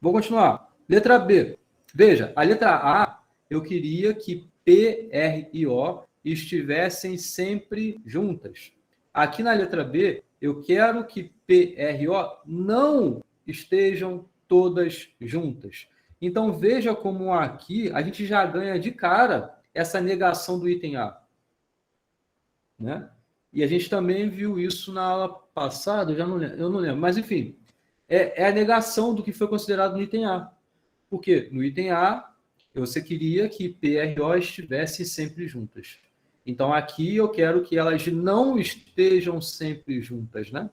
vou continuar. Letra B. Veja, a letra A, eu queria que P, R e O estivessem sempre juntas. Aqui na letra B, eu quero que P, R e O não estejam todas juntas. Então, veja como aqui a gente já ganha de cara essa negação do item A. Né? E a gente também viu isso na aula passada, eu não lembro, mas enfim, é a negação do que foi considerado no item A. Por quê? No item A, você queria que P, R e O estivessem sempre juntas. Então, aqui eu quero que elas não estejam sempre juntas, né?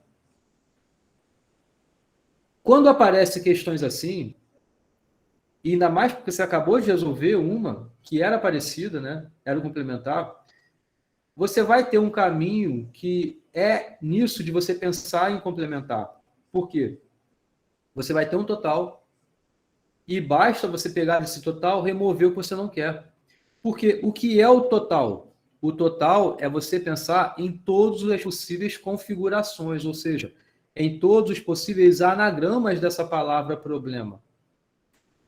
Quando aparecem questões assim, e ainda mais porque você acabou de resolver uma que era parecida, né? Era complementar, você vai ter um caminho que é nisso de você pensar em complementar. Por quê? Você vai ter um total e basta você pegar esse total, remover o que você não quer. Porque o que é o total? O total é você pensar em todas as possíveis configurações, ou seja, em todos os possíveis anagramas dessa palavra problema.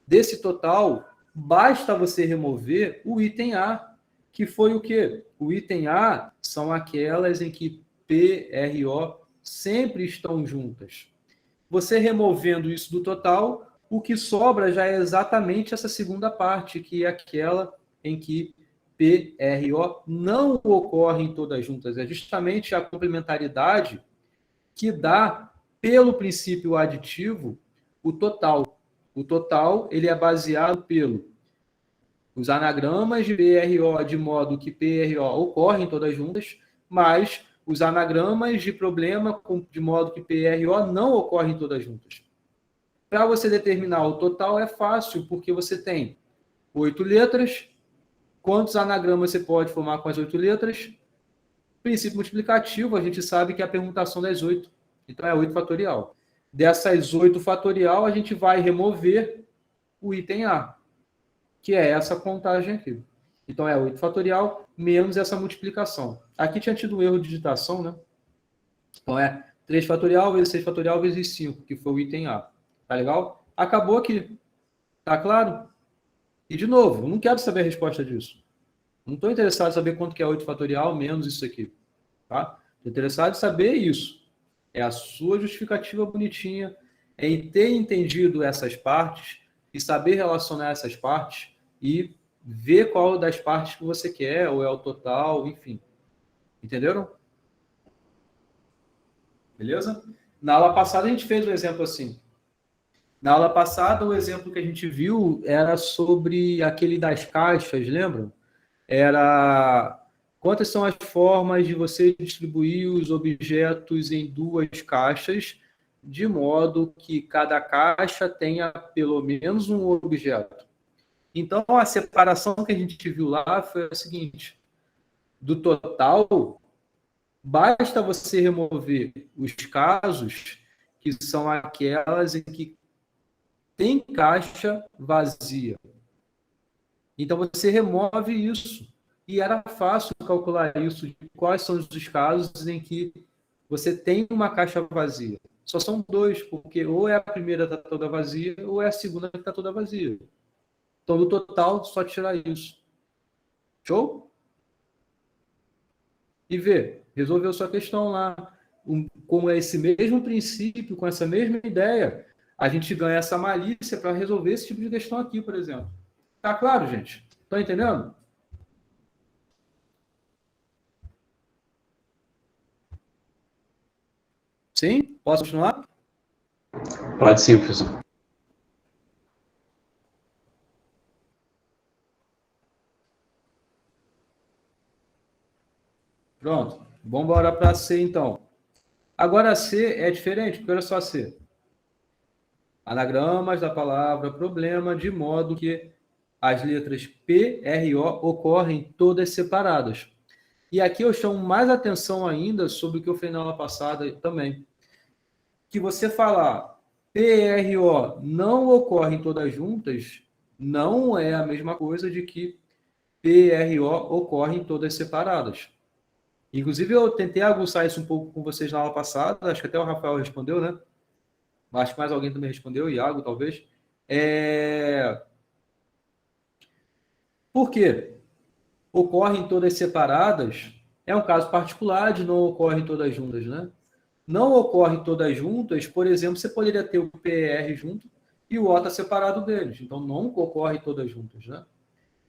Desse total, basta você remover o item A, que foi o quê? O item A são aquelas em que P, R, O sempre estão juntas. Você removendo isso do total, o que sobra já é exatamente essa segunda parte, que é aquela em que P, R, O não ocorrem todas juntas. É justamente a complementaridade que dá, pelo princípio aditivo, o total. O total ele é baseado os anagramas de PRO, de modo que PRO ocorrem todas juntas, mas os anagramas de problema, de modo que PRO não ocorrem todas juntas. Para você determinar o total é fácil, porque você tem 8 letras. Quantos anagramas você pode formar com as 8 letras? Princípio multiplicativo, a gente sabe que é a permutação das 8. Então é 8 fatorial. Dessas 8 fatorial, a gente vai remover o item A, que é essa contagem aqui. Então é 8 fatorial menos essa multiplicação. Aqui tinha tido um erro de digitação, né? Então é 3 fatorial vezes 6 fatorial vezes 5, que foi o item A. Tá legal? Acabou aqui. Tá claro? E de novo, eu não quero saber a resposta disso. Não estou interessado em saber quanto que é 8 fatorial menos isso aqui. Tá? Estou interessado em saber isso. É a sua justificativa bonitinha, é em ter entendido essas partes e saber relacionar essas partes e ver qual das partes que você quer, ou é o total, enfim. Entenderam? Beleza? Na aula passada a gente fez um exemplo assim. Na aula passada, o exemplo que a gente viu era sobre aquele das caixas, lembram? Era quantas são as formas de você distribuir os objetos em 2 caixas, de modo que cada caixa tenha pelo menos um objeto. Então, a separação que a gente viu lá foi a seguinte: do total, basta você remover os casos que são aquelas em que tem caixa vazia. Então, você remove isso. E era fácil calcular isso, de quais são os casos em que você tem uma caixa vazia. Só são 2, porque ou é a primeira que está toda vazia, ou é a segunda que está toda vazia. Então, no total, só tirar isso. Show? E vê, resolveu sua questão lá. Com esse mesmo princípio, com essa mesma ideia, a gente ganha essa malícia para resolver esse tipo de questão aqui, por exemplo. Tá claro, gente? Estão entendendo? Sim? Posso continuar? Pode sim, professor. Pronto. Vamos embora para C, então. Agora, C é diferente, porque olha só C. Anagramas da palavra problema, de modo que as letras P, R e O ocorrem todas separadas. E aqui eu chamo mais atenção ainda sobre o que eu falei na aula passada também. Que você falar P, R e O não ocorrem todas juntas, não é a mesma coisa de que P, R e O ocorrem todas separadas. Inclusive, eu tentei aguçar isso um pouco com vocês na aula passada, acho que até o Rafael respondeu, né? Acho que mais alguém também respondeu, Iago, talvez. Por quê? Ocorrem todas separadas, é um caso particular de não ocorrem todas juntas, né? Não ocorrem todas juntas, por exemplo, você poderia ter o PR junto e o O está separado deles. Então, não ocorrem todas juntas, né?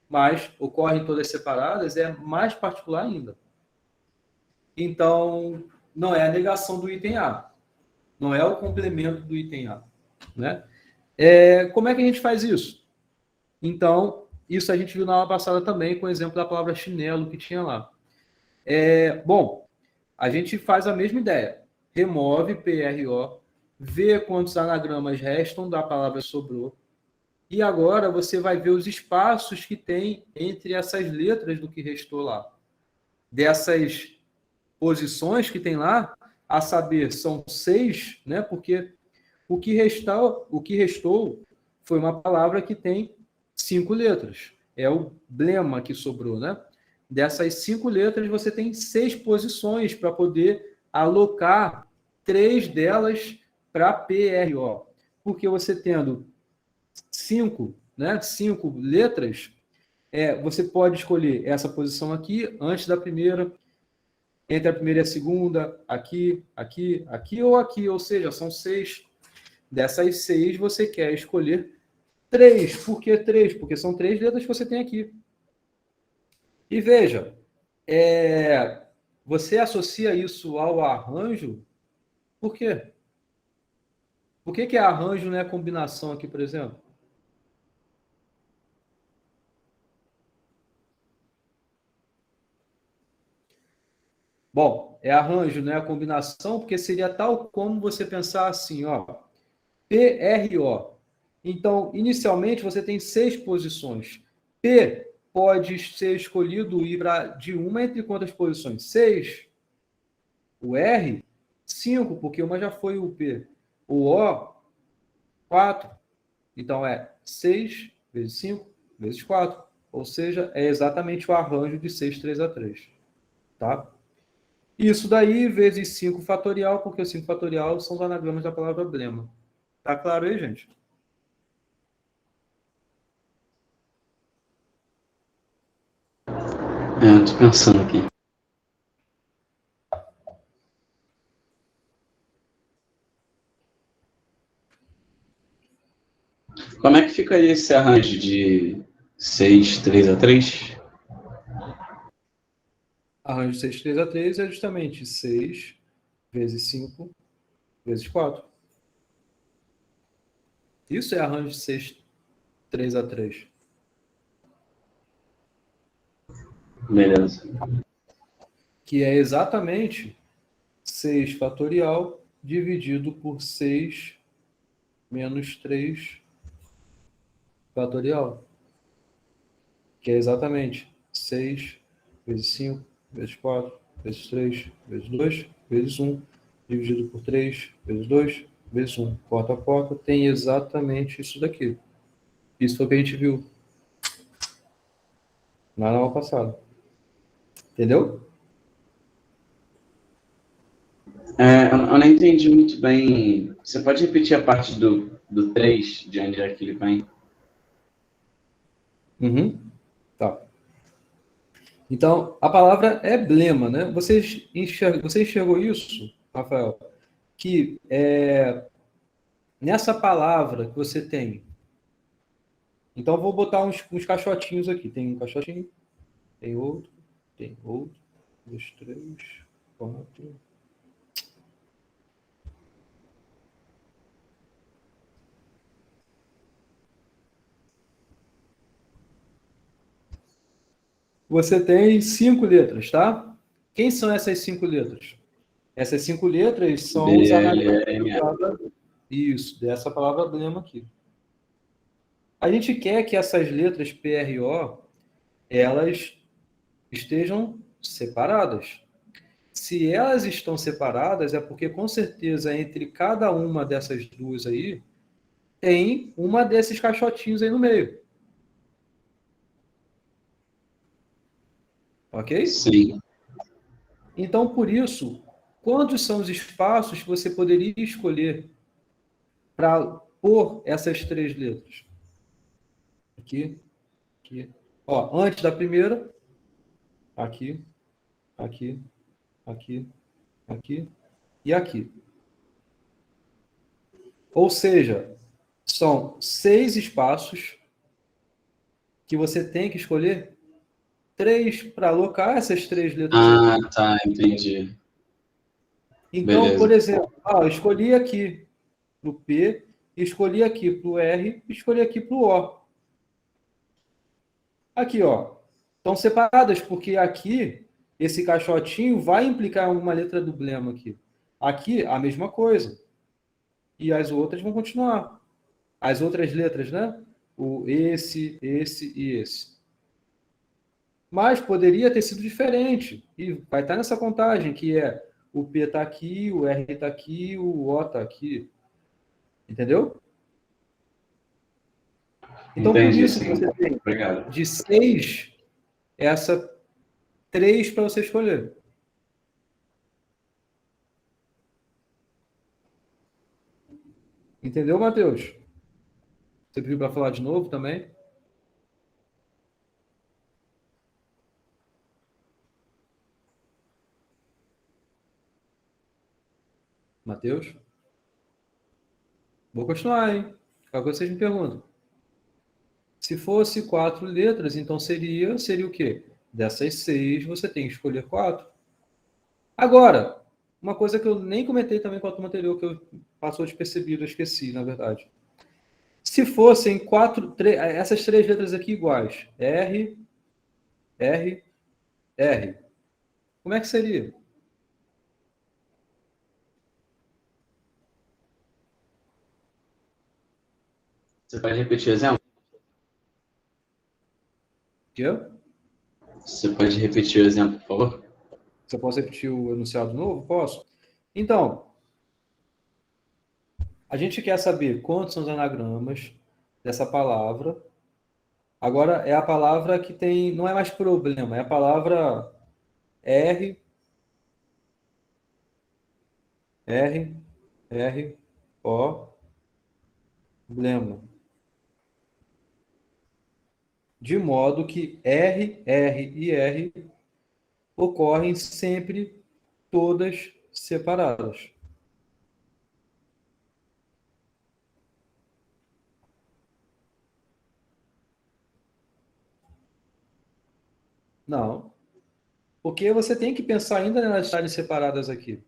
Mas ocorrem todas separadas é mais particular ainda. Então, não é a negação do item A. Não é o complemento do item A. Né? Como é que a gente faz isso? Então, isso a gente viu na aula passada também, com o exemplo da palavra chinelo que tinha lá. Bom, a gente faz a mesma ideia. Remove PRO, vê quantos anagramas restam da palavra sobrou, e agora você vai ver os espaços que tem entre essas letras do que restou lá. Dessas posições que tem lá, a saber, são 6, né? Porque o que restou foi uma palavra que tem 5 letras. é o blema que sobrou, né? Dessas 5 letras, você tem 6 posições para poder alocar 3 delas para PRO. Porque você tendo 5, né? 5 letras, você pode escolher essa posição aqui, antes da primeira, entre a primeira e a segunda, aqui, aqui, aqui ou aqui. Ou seja, são 6. Dessas 6, você quer escolher 3. Por que 3? Porque são 3 letras que você tem aqui. E veja, você associa isso ao arranjo, por quê? Por que arranjo não é combinação aqui, por exemplo? Bom, arranjo, não é a combinação, porque seria tal como você pensar assim, ó, PRO. Então, inicialmente, você tem 6 posições. P pode ser escolhido ir de uma entre quantas posições? 6. O R, 5, porque uma já foi o P. O O, 4. Então, 6 vezes 5 vezes 4. Ou seja, é exatamente o arranjo de 6, 3 a 3. Tá? Isso daí vezes 5 fatorial, porque o 5 fatorial são os anagramas da palavra blema. Tá claro aí, gente? Tô pensando aqui. Como é que ficaria esse arranjo de 6, 3 a 3? Arranjo de 6, 3 a 3 é justamente 6 vezes 5 vezes 4. Isso é arranjo de 6, 3 a 3. Beleza. Que é exatamente 6 fatorial dividido por 6 menos 3 fatorial. Que é exatamente 6 vezes 5 vezes 4 vezes 3 vezes 2 vezes 1 dividido por 3 vezes 2 vezes 1. Porta a porta tem exatamente isso daqui. Isso foi o que a gente viu na aula passada. Entendeu? Eu não entendi muito bem. Você pode repetir a parte do 3, de onde é que ele vem? Tá. Então, a palavra é blema, né? Você enxergou isso, Rafael? Que nessa palavra que você tem. Então, eu vou botar uns caixotinhos aqui. Tem um caixotinho, tem outro, 2, 3, 4. Você tem 5 letras, tá? Quem são essas 5 letras? Essas 5 letras são os anagramas da palavra. Isso, dessa palavra blema aqui. A gente quer que essas letras PRO, elas estejam separadas. Se elas estão separadas, é porque, com certeza, entre cada uma dessas duas aí, tem uma desses caixotinhos aí no meio. Ok? Sim. Então, por isso, quantos são os espaços que você poderia escolher para pôr essas 3 letras? Aqui, aqui. Ó, antes da primeira, aqui, aqui, aqui, aqui e aqui. Ou seja, são 6 espaços que você tem que escolher 3 para alocar essas 3 letras. Tá, entendi. Então, Beleza. por exemplo, eu escolhi aqui para o P, escolhi aqui para o R, escolhi aqui para o O. Aqui, ó, estão separadas, porque aqui, esse caixotinho vai implicar em alguma letra do blema aqui. Aqui, a mesma coisa. E as outras vão continuar. As outras letras, né? Esse e esse. Mas poderia ter sido diferente. E vai estar nessa contagem, que é o P está aqui, o R está aqui, o O está aqui. Entendeu? Então, por Entendi, isso que sim. você tem Obrigado. de 6, essa 3 para você escolher. Entendeu, Matheus? Você pediu para falar de novo também? Matheus? Vou continuar, hein? Qualquer coisa vocês me perguntam. Se fosse 4 letras, então seria o quê? Dessas 6, você tem que escolher 4. Agora, uma coisa que eu nem comentei também com a turma anterior, que eu passou despercebido, eu esqueci, na verdade. Se fossem essas 3 letras aqui iguais, R, R, R, como é que seria? Você pode repetir o exemplo? Quê? Você pode repetir o exemplo, por favor? Se eu posso repetir o enunciado de novo? Posso. Então, a gente quer saber quantos são os anagramas dessa palavra. Agora é a palavra que tem, não é mais problema, é a palavra R, R, R, O, problema. De modo que R, R e R ocorrem sempre todas separadas. Não. Porque você tem que pensar ainda nas estarem separadas aqui.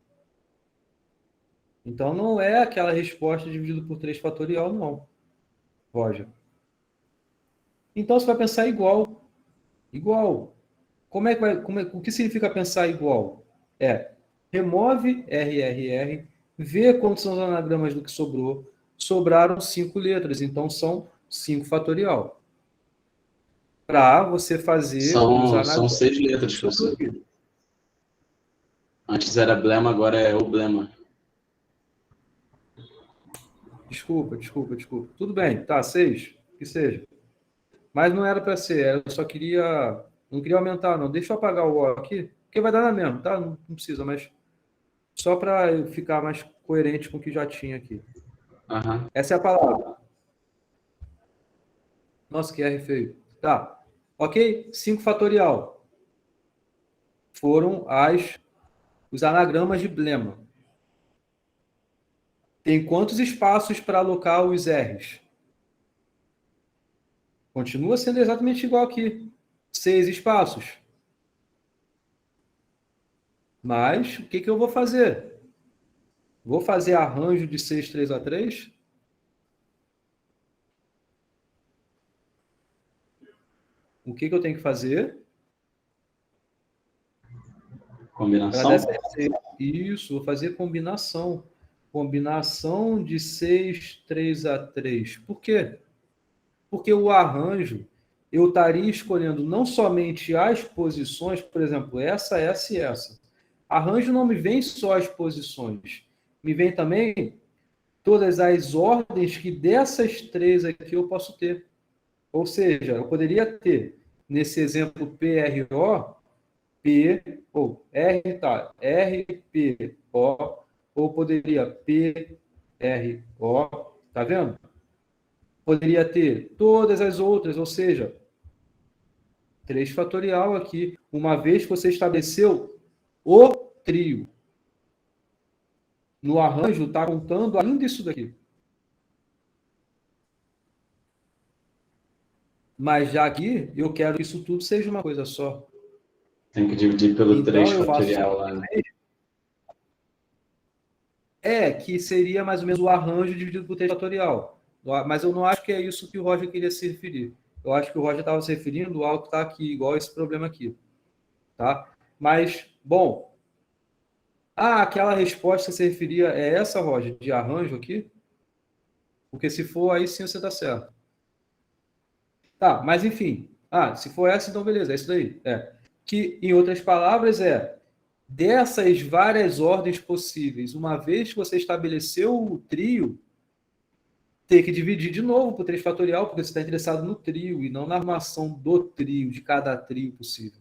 Então não é aquela resposta dividido por 3 fatorial, não, Roger. Então você vai pensar igual. Igual. Como é que vai, o que significa pensar igual? Remove RRR, vê quantos são os anagramas do que sobrou. Sobraram 5 letras, então são 5 fatorial. Para você fazer os anagramas. São 6 letras, professor. Antes era blema, agora é oblema. Desculpa. Tudo bem, tá, 6, que seja. Mas não era para ser, eu só queria. Não queria aumentar, não. Deixa eu apagar o O aqui, porque vai dar na mesma, tá? Não precisa, mas só para ficar mais coerente com o que já tinha aqui. Uhum. Essa é a palavra. Nossa, que R feio. Tá. Ok? 5 fatorial. Foram os anagramas de blema. Tem quantos espaços para alocar os R's? Continua sendo exatamente igual aqui. 6 espaços. Mas o que eu vou fazer? Vou fazer arranjo de 6, 3 a 3? O que eu tenho que fazer? Combinação? Isso, vou fazer combinação. Combinação de 6, 3 a 3. Por quê? Porque o arranjo, eu estaria escolhendo não somente as posições, por exemplo, essa e essa. Arranjo não me vem só as posições, me vem também todas as ordens que dessas 3 aqui eu posso ter. Ou seja, eu poderia ter, nesse exemplo PRO, P, ou R, tá, R, P, O, ou poderia P, R, O, tá vendo? Poderia ter todas as outras, ou seja, 3 fatorial aqui, uma vez que você estabeleceu o trio. No arranjo está contando ainda isso daqui. Mas já aqui, eu quero que isso tudo seja uma coisa só. Tem que dividir pelo Então, 3 eu faço fatorial lá. Né? Que seria mais ou menos o arranjo dividido por 3 fatorial. Mas eu não acho que é isso que o Roger queria se referir. Eu acho que o Roger estava se referindo ao que está aqui, igual esse problema aqui. Tá? Mas, bom. Aquela resposta que você referia é essa, Roger, de arranjo aqui? Porque se for, aí sim você está certo. Tá, mas enfim. Se for essa, então beleza, é isso daí. Que, em outras palavras, dessas várias ordens possíveis, uma vez que você estabeleceu o trio, ter que dividir de novo por 3 fatorial, porque você está interessado no trio e não na armação do trio, de cada trio possível.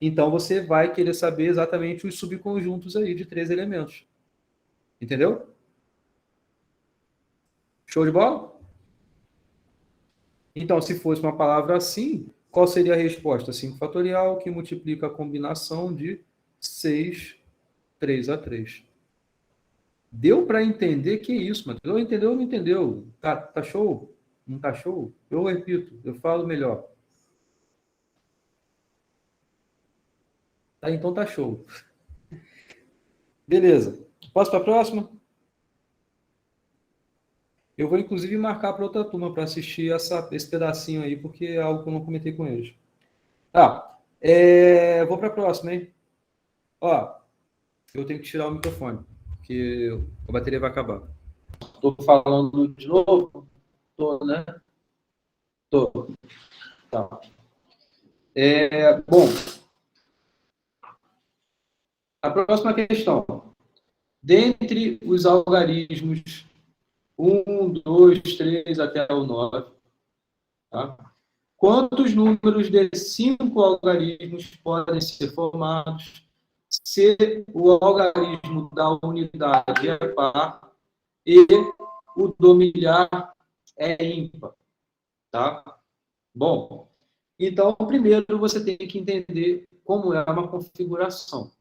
Então, você vai querer saber exatamente os subconjuntos aí de 3 elementos. Entendeu? Show de bola? Então, se fosse uma palavra assim, qual seria a resposta? 5 fatorial, que multiplica a combinação de 6, 3 a 3. Deu para entender que isso, Matheus? Entendeu ou não entendeu? Tá show? Não tá show? Eu repito, eu falo melhor. Tá, então tá show. Beleza. Posso para a próxima? Eu vou, inclusive, marcar para outra turma para assistir esse pedacinho aí, porque é algo que eu não comentei com eles. Vou para a próxima, hein? Ó, eu tenho que tirar o microfone, porque a bateria vai acabar. Estou falando de novo? Estou, né? Estou. Tá. Bom, a próxima questão. Dentre os algarismos 1, 2, 3 até o 9, tá? Quantos números de 5 algarismos podem ser formados se o algarismo da unidade é par e o do milhar é ímpar? Tá? Bom, então, primeiro você tem que entender como é uma configuração.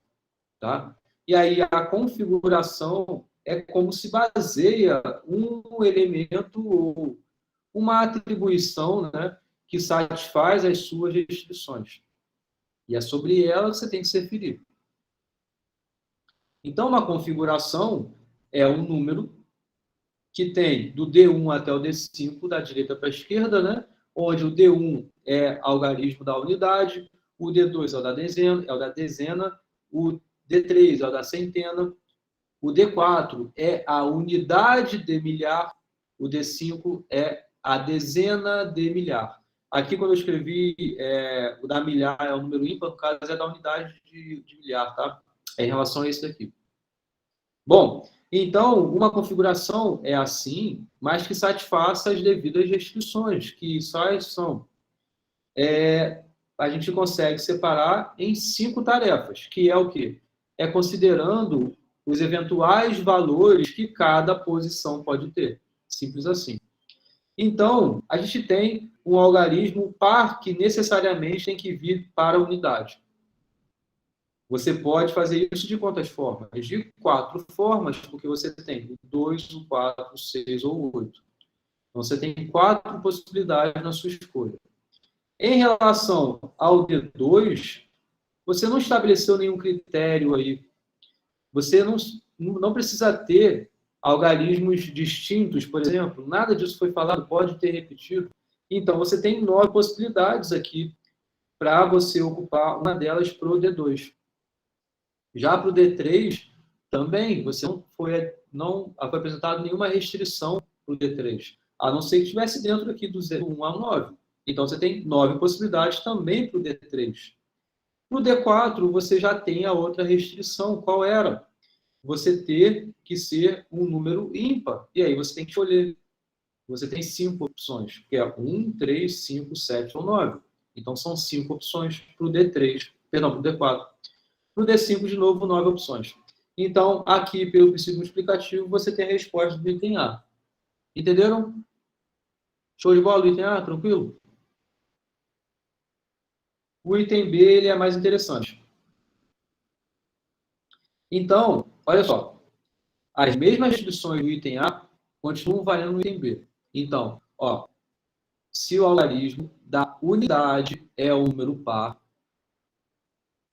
Tá? E aí, a configuração é como se baseia um elemento ou uma atribuição, né, que satisfaz as suas restrições. E é sobre ela que você tem que se referir. Então, uma configuração é um número que tem do D1 até o D5, da direita para a esquerda, né, onde o D1 é algarismo da unidade, o D2 é o da dezena, o D3 é o da centena, o D4 é a unidade de milhar, o D5 é a dezena de milhar. Aqui, quando eu escrevi o da milhar é o número ímpar, no caso é da unidade de milhar, tá? É em relação a esse daqui. Bom, então, uma configuração é assim, mas que satisfaça as devidas restrições, que são... a gente consegue separar em 5 tarefas, que é o quê? É considerando os eventuais valores que cada posição pode ter. Simples assim. Então, a gente tem um algarismo par que necessariamente tem que vir para a unidade. Você pode fazer isso de quantas formas? De 4 formas, porque você tem o 2, o 4, o 6 ou o 8. Então, você tem 4 possibilidades na sua escolha. Em relação ao D2, você não estabeleceu nenhum critério aí. Você não precisa ter algarismos distintos, por exemplo. Nada disso foi falado, pode ter repetido. Então, você tem 9 possibilidades aqui para você ocupar uma delas para o D2. Já para o D3, também, você não foi apresentado nenhuma restrição para o D3, a não ser que estivesse dentro aqui do 1 ao 9. Então, você tem 9 possibilidades também para o D3. No D4, você já tem a outra restrição. Qual era? Você ter que ser um número ímpar. E aí você tem que escolher. Você tem 5 opções, que é 1, 3, 5, 7 ou 9. Então, são 5 opções para o D3. Perdão, para o D4. No D5, de novo, 9 opções. Então, aqui, pelo princípio explicativo, você tem a resposta do item A. Entenderam? Show de bola do item A? Tranquilo? O item B ele é mais interessante. Então, olha só. As mesmas restrições do item A continuam valendo no item B. Então, ó, se o algarismo da unidade é um número par,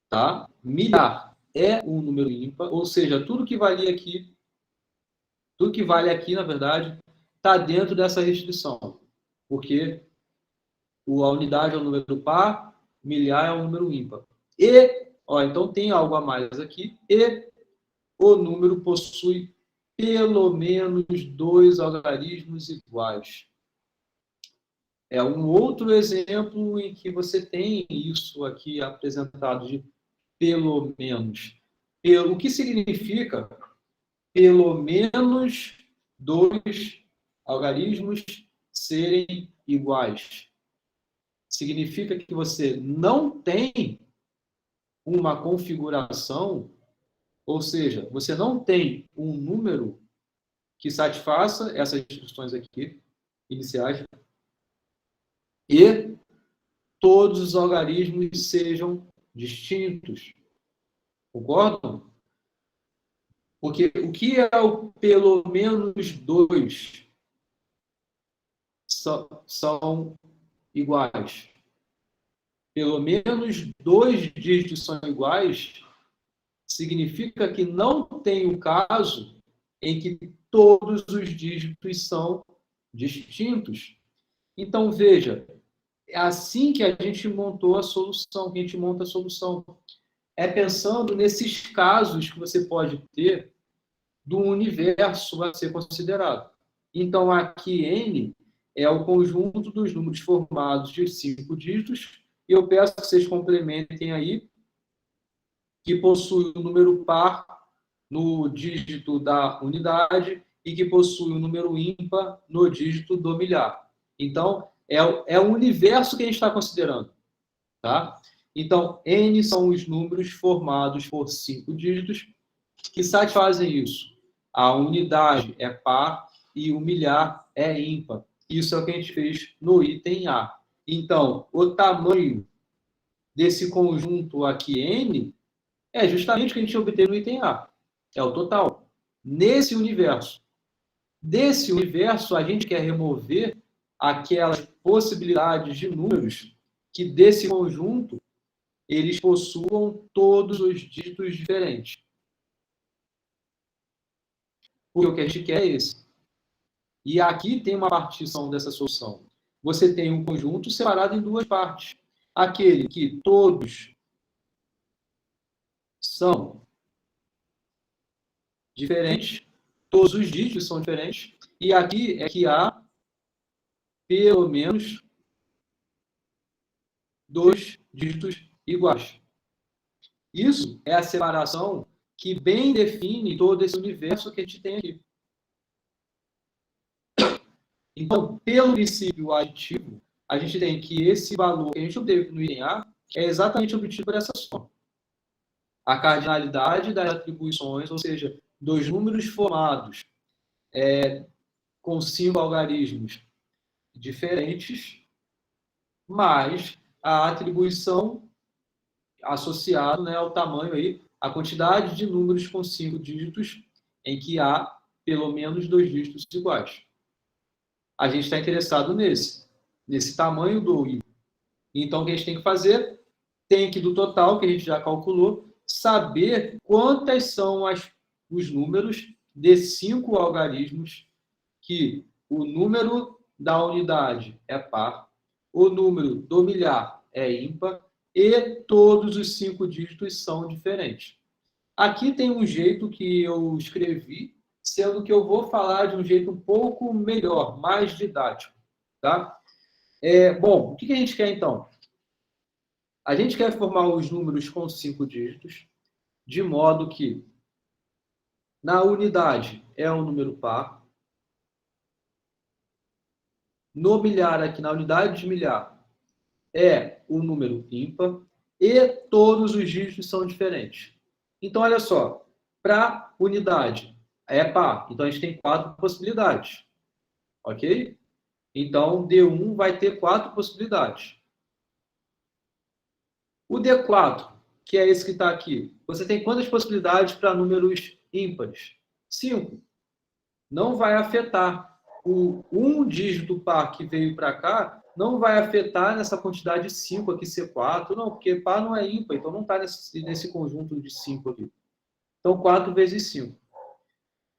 tá? Milhar é um número ímpar, ou seja, tudo que vale aqui, na verdade, está dentro dessa restrição. Porque a unidade é um número par, milhar é um número ímpar. E, ó, então tem algo a mais aqui, e o número possui pelo menos 2 algarismos iguais. É um outro exemplo em que você tem isso aqui apresentado de pelo menos. O que significa pelo menos 2 algarismos serem iguais. Significa que você não tem uma configuração, ou seja, você não tem um número que satisfaça essas instruções aqui, iniciais, e todos os algarismos sejam distintos. Concordam? Porque o que é o pelo menos 2 são iguais? Pelo menos 2 dígitos são iguais, significa que não tem o caso em que todos os dígitos são distintos. Então, veja, é assim que a gente montou a solução, que a gente monta a solução. É pensando nesses casos que você pode ter do universo a ser considerado. Então, aqui N é o conjunto dos números formados de 5 dígitos, e eu peço que vocês complementem aí, que possui o número par no dígito da unidade e que possui o número ímpar no dígito do milhar. Então, é o universo que a gente está considerando. Tá? Então, N são os números formados por 5 dígitos que satisfazem isso. A unidade é par e o milhar é ímpar. Isso é o que a gente fez no item A. Então, o tamanho desse conjunto aqui, N, é justamente o que a gente obteve no item A. É o total. Nesse universo. Desse universo, a gente quer remover aquelas possibilidades de números que desse conjunto eles possuam todos os dígitos diferentes. Porque o que a gente quer é esse. E aqui tem uma partição dessa solução. Você tem um conjunto separado em 2 partes. Aquele que todos são diferentes, todos os dígitos são diferentes, e aqui é que há pelo menos 2 dígitos iguais. Isso é a separação que bem define todo esse universo que a gente tem aqui. Então, pelo princípio aditivo, a gente tem que esse valor que a gente obteve no item A é exatamente obtido por essa soma. A cardinalidade das atribuições, ou seja, dos números formados com 5 algarismos diferentes, mais a atribuição associada, né, ao tamanho aí, a quantidade de números com 5 dígitos em que há pelo menos 2 dígitos iguais. A gente está interessado nesse tamanho do I. Então, o que a gente tem que fazer? Tem que, do total, que a gente já calculou, saber quantas são os números de 5 algarismos que o número da unidade é par, o número do milhar é ímpar e todos os 5 dígitos são diferentes. Aqui tem um jeito que eu escrevi, sendo que eu vou falar de um jeito um pouco melhor, mais didático. Tá? Bom, o que a gente quer, então? A gente quer formar os números com 5 dígitos, de modo que na unidade é um número par, no milhar aqui, na unidade de milhar, é um número ímpar e todos os dígitos são diferentes. Então, olha só, para unidade é par, então a gente tem 4 possibilidades. Ok? Então, D1 vai ter 4 possibilidades. O D4, que é esse que está aqui, você tem quantas possibilidades para números ímpares? 5. Não vai afetar. O 1 dígito par que veio para cá não vai afetar nessa quantidade de 5 aqui ser 4, não, porque par não é ímpar, então não está nesse conjunto de 5 aqui. Então, 4 vezes 5.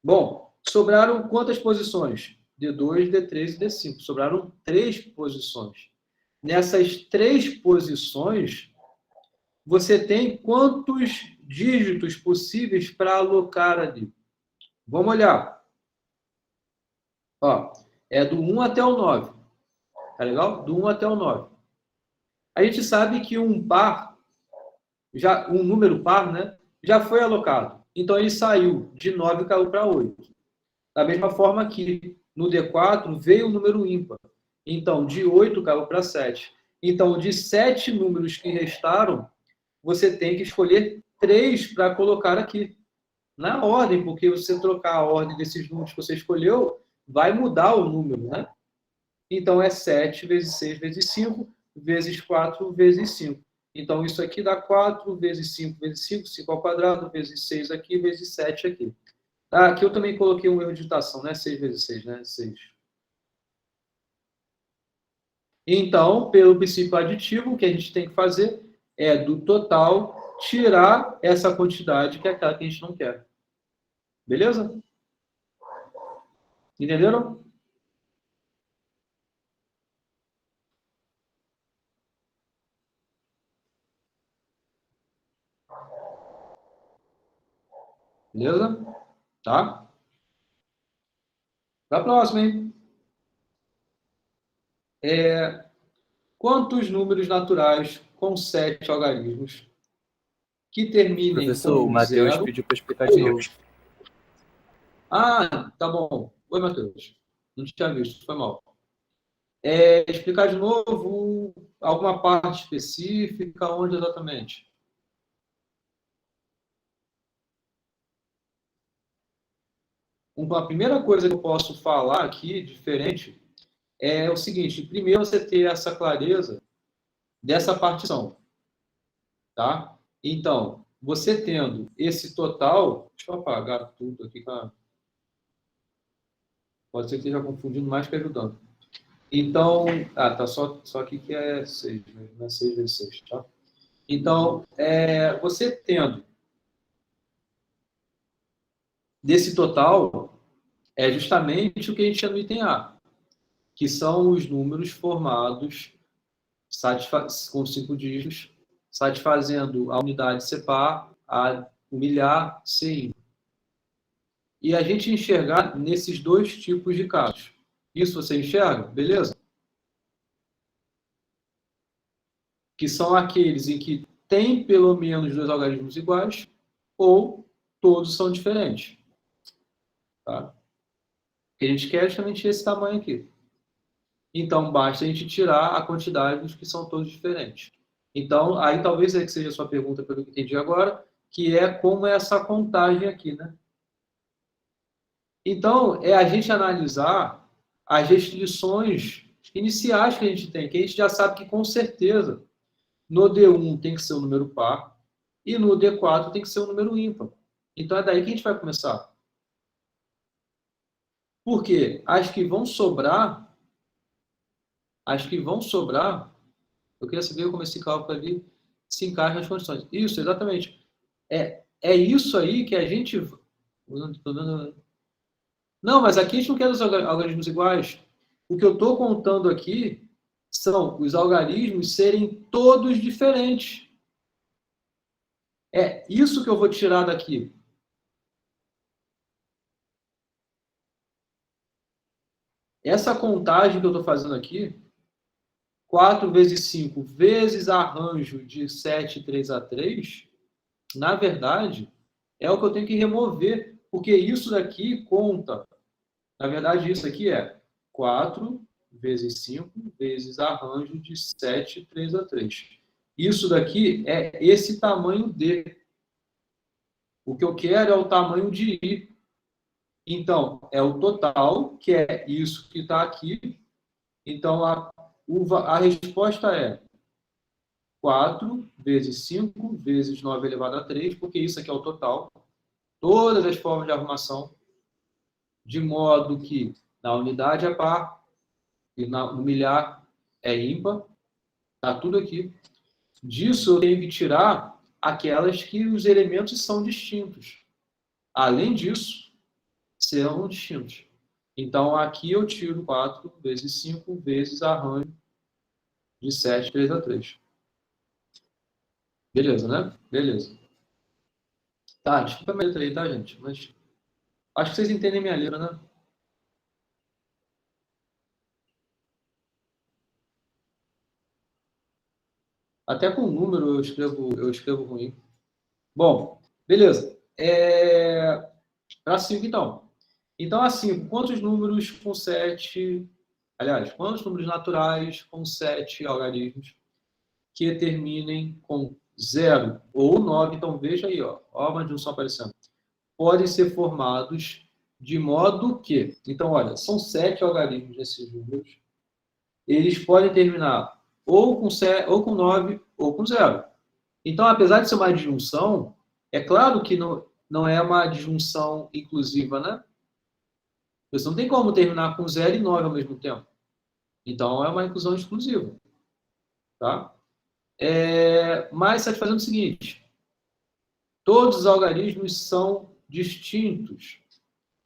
Bom, sobraram quantas posições? D2, D3 e D5. Sobraram 3 posições. Nessas 3 posições, você tem quantos dígitos possíveis para alocar ali? Vamos olhar. Ó, é do 1 até o 9. Tá legal? Do 1 até o 9. A gente sabe que um número par, né, já foi alocado. Então, ele saiu de 9 e caiu para 8. Da mesma forma que no D4 veio o número ímpar. Então, de 8 caiu para 7. Então, de 7 números que restaram, você tem que escolher 3 para colocar aqui. Na ordem, porque você trocar a ordem desses números que você escolheu, vai mudar o número, né? Então, é 7 vezes 6 vezes 5, vezes 4 vezes 5. Então, isso aqui dá 4 vezes 5 vezes 5, 5 ao quadrado, vezes 6 aqui, vezes 7 aqui. Aqui eu também coloquei um erro de digitação, né? 6 vezes 6, né? 6. Então, pelo princípio aditivo, o que a gente tem que fazer é, do total, tirar essa quantidade que é aquela que a gente não quer. Beleza? Entenderam? Beleza? Tá? Para a próxima, hein? Quantos números naturais com 7 algarismos que terminem Professor, o com Matheus 0? pediu para explicar de novo. Ah, tá bom. Oi, Matheus. Não tinha visto, foi mal. Explicar de novo alguma parte específica, onde exatamente? Uma primeira coisa que eu posso falar aqui, diferente, é o seguinte: primeiro você ter essa clareza dessa partição, tá? Então, você tendo esse total, deixa eu apagar tudo aqui, cara. Pode ser que esteja confundindo mais que ajudando. Então, tá só aqui que é 6, não é 6 vezes 6, tá? Então, você tendo desse total, é justamente o que a gente chama de item A, que são os números formados com 5 dígitos, satisfazendo a unidade separ, a milhar, CI. E a gente enxergar nesses dois tipos de casos. Isso você enxerga? Beleza? Que são aqueles em que tem pelo menos 2 algarismos iguais ou todos são diferentes. Tá? O que a gente quer é justamente esse tamanho aqui. Então, basta a gente tirar a quantidade dos que são todos diferentes. Então, aí talvez que seja a sua pergunta, pelo que eu entendi agora, que é como é essa contagem aqui, né? Então, é a gente analisar as restrições iniciais que a gente tem, que a gente já sabe que, com certeza, no D1 tem que ser um número par e no D4 tem que ser um número ímpar. Então, é daí que a gente vai começar. Por quê? As que vão sobrar, eu queria saber como esse cálculo ali se encaixa nas condições. Isso, exatamente. É isso aí que a gente... Não, mas aqui a gente não quer os algarismos iguais. O que eu estou contando aqui são os algarismos serem todos diferentes. É isso que eu vou tirar daqui. Essa contagem que eu estou fazendo aqui, 4 vezes 5 vezes arranjo de 7, 3 a 3, na verdade, é o que eu tenho que remover, porque isso daqui conta. Na verdade, isso aqui é 4 vezes 5 vezes arranjo de 7, 3 a 3. Isso daqui é esse tamanho D. O que eu quero é o tamanho de I. Então, é o total, que é isso que está aqui. Então, a resposta é 4 vezes 5 vezes 9 elevado a 3, porque isso aqui é o total. Todas as formas de arrumação, de modo que na unidade é par e no milhar é ímpar. Está tudo aqui. Disso eu tenho que tirar aquelas que os elementos são distintos. Além disso, serão distintos. Então, aqui eu tiro 4 vezes 5 vezes arranjo de 7, 3 a 3. Beleza, né? Beleza. Tá, desculpa a minha letra aí, tá, gente? Mas acho que vocês entendem minha letra, né? Até com número eu escrevo ruim. Bom, beleza. Para 5, então. Então, assim, quantos números com 7... Aliás, quantos números naturais com 7 algarismos que terminem com 0 ou 9? Então, veja aí, ó uma junção aparecendo. Podem ser formados de modo que... Então, olha, são 7 algarismos nesses números. Eles podem terminar ou com 9 ou com 0. Então, apesar de ser uma disjunção, é claro que não é uma disjunção inclusiva, né? Você não tem como terminar com 0 e 9 ao mesmo tempo. Então, é uma inclusão exclusiva. Tá? Mas satisfazendo o seguinte: todos os algarismos são distintos.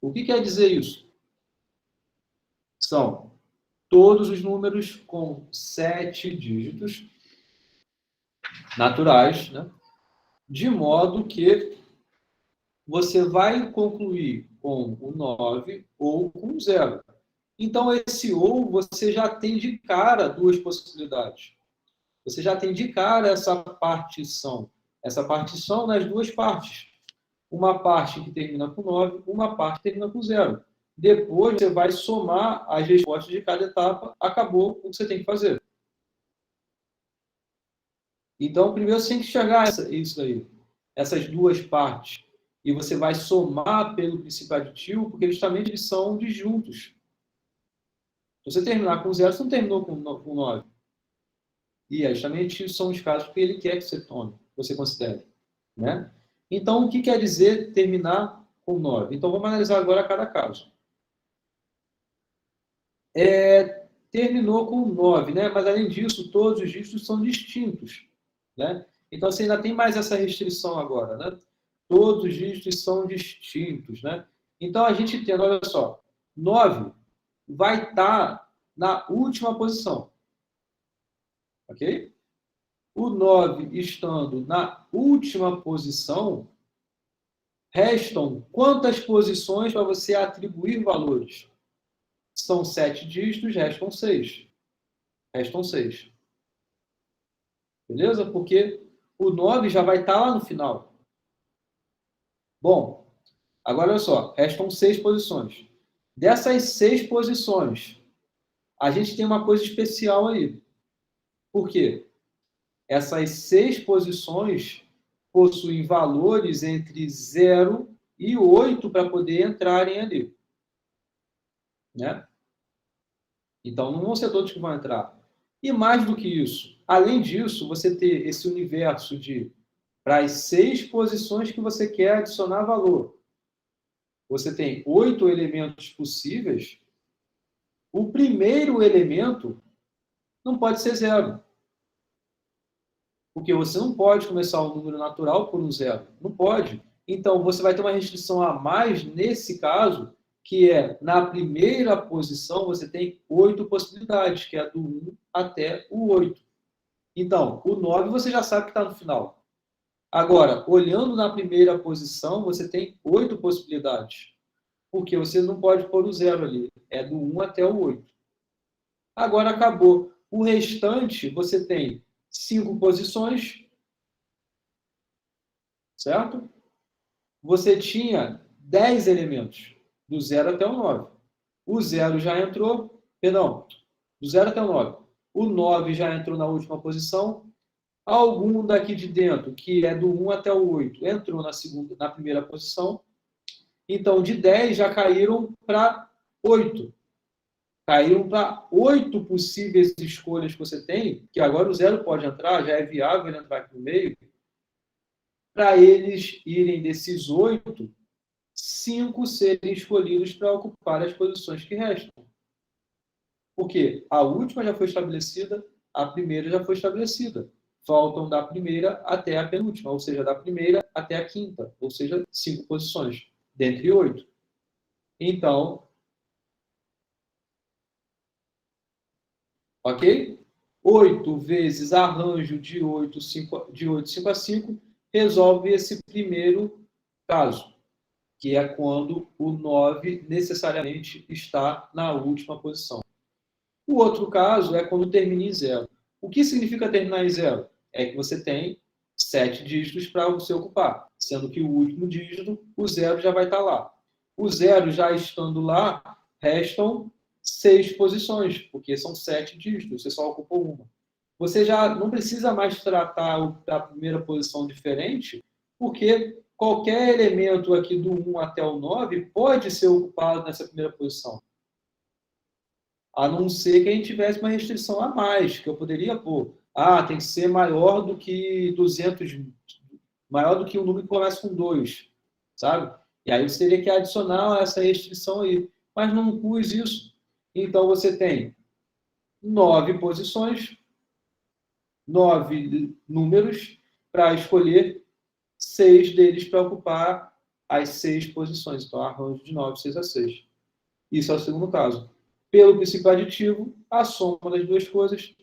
O que quer dizer isso? São todos os números com 7 dígitos naturais, né? De modo que você vai concluir com o 9 ou com 0. Então, esse ou, você já tem de cara duas possibilidades. Você já tem de cara essa partição. Essa partição nas duas partes. Uma parte que termina com 9, uma parte que termina com 0. Depois, você vai somar as respostas de cada etapa. Acabou o que você tem que fazer. Então, primeiro você tem que enxergar isso aí. Essas duas partes. E você vai somar pelo princípio aditivo, porque justamente eles são disjuntos. Se você terminar com 0, você não terminou com 9. E justamente são os casos que ele quer que você tome, que você considere. Né? Então, o que quer dizer terminar com 9? Então, vamos analisar agora cada caso. Terminou com 9, né? Mas, além disso, todos os dígitos são distintos. Né? Então, você ainda tem mais essa restrição agora. Né? Todos os dígitos são distintos. Né? Então, a gente tem, olha só, 9 vai estar na última posição. Ok? O 9 estando na última posição, restam quantas posições para você atribuir valores? São 7 dígitos, restam 6. Restam 6. Beleza? Porque o 9 já vai estar lá no final. Bom, agora olha só, restam 6 posições. Dessas 6 posições, a gente tem uma coisa especial aí. Por quê? Essas 6 posições possuem valores entre 0 e 8 para poder entrarem ali. Né? Então, não vão ser todos que vão entrar. E mais do que isso, além disso, você ter esse universo de para as 6 posições que você quer adicionar valor. Você tem 8 elementos possíveis. O primeiro elemento não pode ser 0. Porque você não pode começar um número natural por um 0. Não pode. Então, você vai ter uma restrição a mais nesse caso, que é, na primeira posição, você tem 8 possibilidades, que é do 1 até o 8. Então, o 9 você já sabe que está no final. Agora, olhando na primeira posição, você tem 8 possibilidades. Porque você não pode pôr o 0 ali. É do 1 até o 8. Agora acabou. O restante, você tem 5 posições. Certo? Você tinha 10 elementos. Do 0 até o 9. O 0 já entrou. Perdão. Do 0 até o 9. O 9 já entrou na última posição. Algum daqui de dentro, que é do 1 até o 8, entrou na primeira posição. Então, de 10 já caíram para 8. Caíram para 8 possíveis escolhas que você tem, que agora o 0 pode entrar, já é viável ele entrar aqui no meio. Para eles irem desses 8, 5 serem escolhidos para ocupar as posições que restam. Porque a última já foi estabelecida, a primeira já foi estabelecida. Faltam da primeira até a penúltima, ou seja, da primeira até a quinta, ou seja, 5 posições, dentre 8. Então, ok? 8 vezes arranjo de 8, 5 a 5, resolve esse primeiro caso, que é quando o 9 necessariamente está na última posição. O outro caso é quando termina em 0. O que significa terminar em 0? É que você tem 7 dígitos para você ocupar, sendo que o último dígito, o 0 já vai estar lá. O 0 já estando lá, restam 6 posições, porque são 7 dígitos, você só ocupou uma. Você já não precisa mais tratar a primeira posição diferente, porque qualquer elemento aqui do 1 até o 9 pode ser ocupado nessa primeira posição. A não ser que a gente tivesse uma restrição a mais, que eu poderia pôr. Tem que ser maior do que 200, maior do que um número que começa com 2, sabe? E aí você teria que adicionar essa restrição aí. Mas não pus isso. Então você tem 9 posições, 9 números para escolher 6 deles para ocupar as 6 posições. Então, arranjo de 9, 6 a 6. Isso é o segundo caso. Pelo princípio aditivo, a soma das duas coisas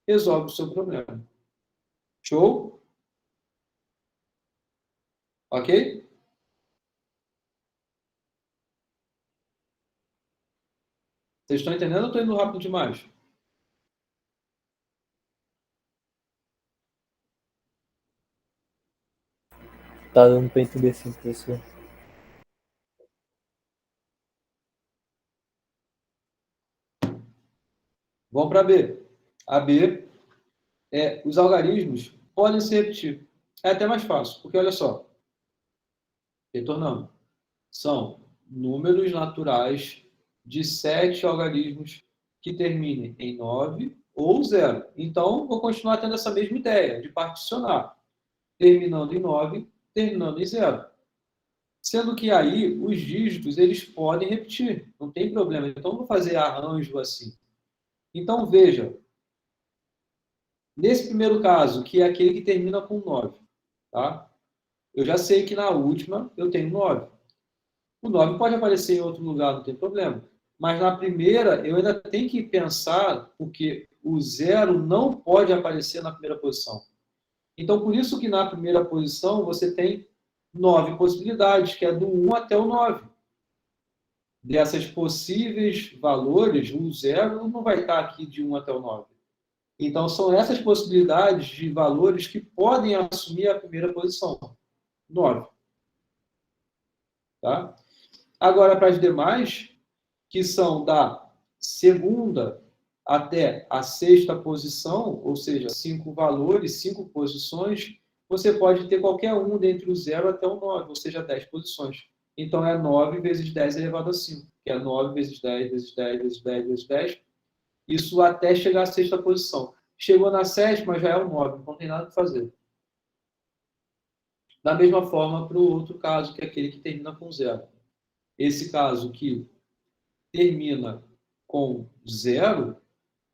resolve o seu problema. Show? Ok? Vocês estão entendendo ou estou indo rápido demais? Tá dando para entender sim, professor. Vamos para B. A B os algarismos podem se repetir. É até mais fácil, porque olha só. Retornando. São números naturais de 7 algarismos que terminem em 9 ou 0. Então, vou continuar tendo essa mesma ideia de particionar. Terminando em 9, terminando em 0. Sendo que aí, os dígitos, eles podem repetir. Não tem problema. Então, vou fazer arranjo assim. Então, veja. Nesse primeiro caso, que é aquele que termina com 9, tá? Eu já sei que na última eu tenho 9. O 9 pode aparecer em outro lugar, não tem problema. Mas na primeira, eu ainda tenho que pensar, porque o 0 não pode aparecer na primeira posição. Então, por isso que na primeira posição você tem 9 possibilidades, que é do 1 até o 9. Dessas possíveis valores, o 0 não vai estar aqui de 1 até o 9. Então, são essas possibilidades de valores que podem assumir a primeira posição. 9. Tá? Agora, para as demais, que são da segunda até a sexta posição, ou seja, 5 valores, 5 posições, você pode ter qualquer um dentre o 0 até o 9, ou seja, 10 posições. Então, é 9 vezes 10 elevado a 5, que é 9 vezes 10 vezes 10 vezes 10 vezes 10, isso até chegar à sexta posição. Chegou na sétima, já é o 9, não tem nada a fazer. Da mesma forma para o outro caso, que é aquele que termina com 0. Esse caso que termina com 0,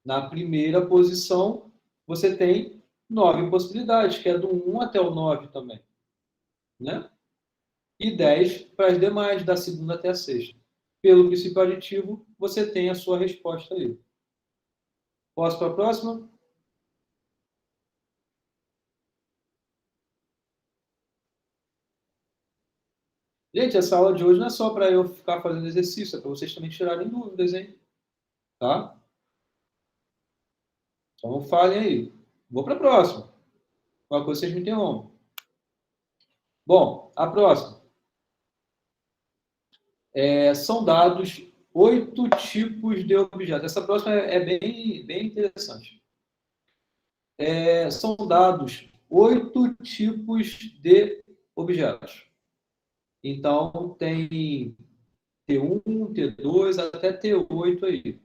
na primeira posição, você tem 9 possibilidades, que é do 1 até o 9 também. Né? E 10 para as demais, da segunda até a sexta. Pelo princípio aditivo, você tem a sua resposta aí. Posso para a próxima? Gente, essa aula de hoje não é só para eu ficar fazendo exercício, é para vocês também tirarem dúvidas, hein? Tá? Então falem aí. Vou para a próxima. Qualquer coisa vocês me interrompam. Bom, a próxima. São dados 8 tipos de objetos. Essa próxima é bem interessante. São dados 8 tipos de objetos. Então, tem T1, T2, até T8 aí.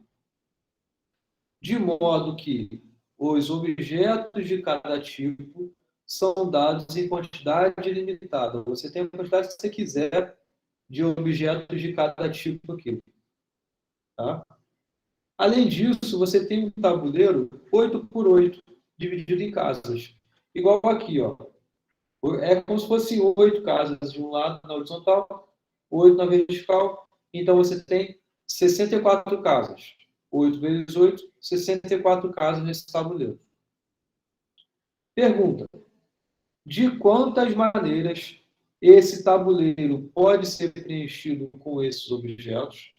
De modo que os objetos de cada tipo são dados em quantidade limitada. Você tem a quantidade que você quiser de objetos de cada tipo aqui. Tá? Além disso, você tem um tabuleiro 8 por 8, dividido em casas. Igual aqui, ó. É como se fossem 8 casas de um lado na horizontal, 8 na vertical. Então, você tem 64 casas. 8 vezes 8, 64 casas nesse tabuleiro. Pergunta: de quantas maneiras esse tabuleiro pode ser preenchido com esses objetos?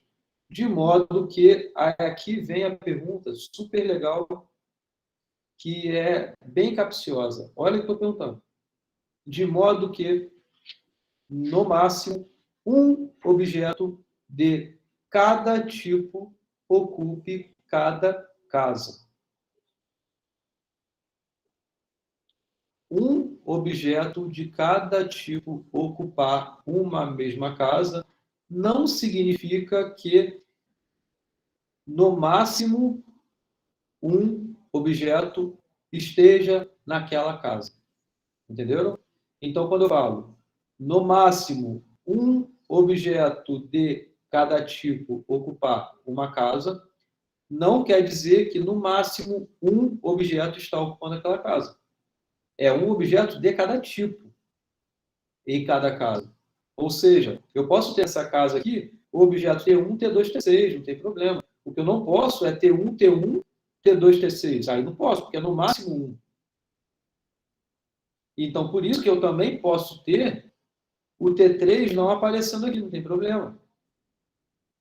De modo que aqui vem a pergunta super legal, que é bem capciosa. Olha o que eu estou perguntando. De modo que, no máximo, um objeto de cada tipo ocupe cada casa. Um objeto de cada tipo ocupar uma mesma casa não significa que, no máximo, um objeto esteja naquela casa. Entenderam? Então, quando eu falo, no máximo, um objeto de cada tipo ocupar uma casa, não quer dizer que, no máximo, um objeto está ocupando aquela casa. É um objeto de cada tipo em cada casa. Ou seja, eu posso ter essa casa aqui, o objeto T1, T2, T6, não tem problema. O que eu não posso é T1, T1, T2, T6. Aí não posso, porque é no máximo 1. Então, por isso que eu também posso ter o T3 não aparecendo aqui, não tem problema.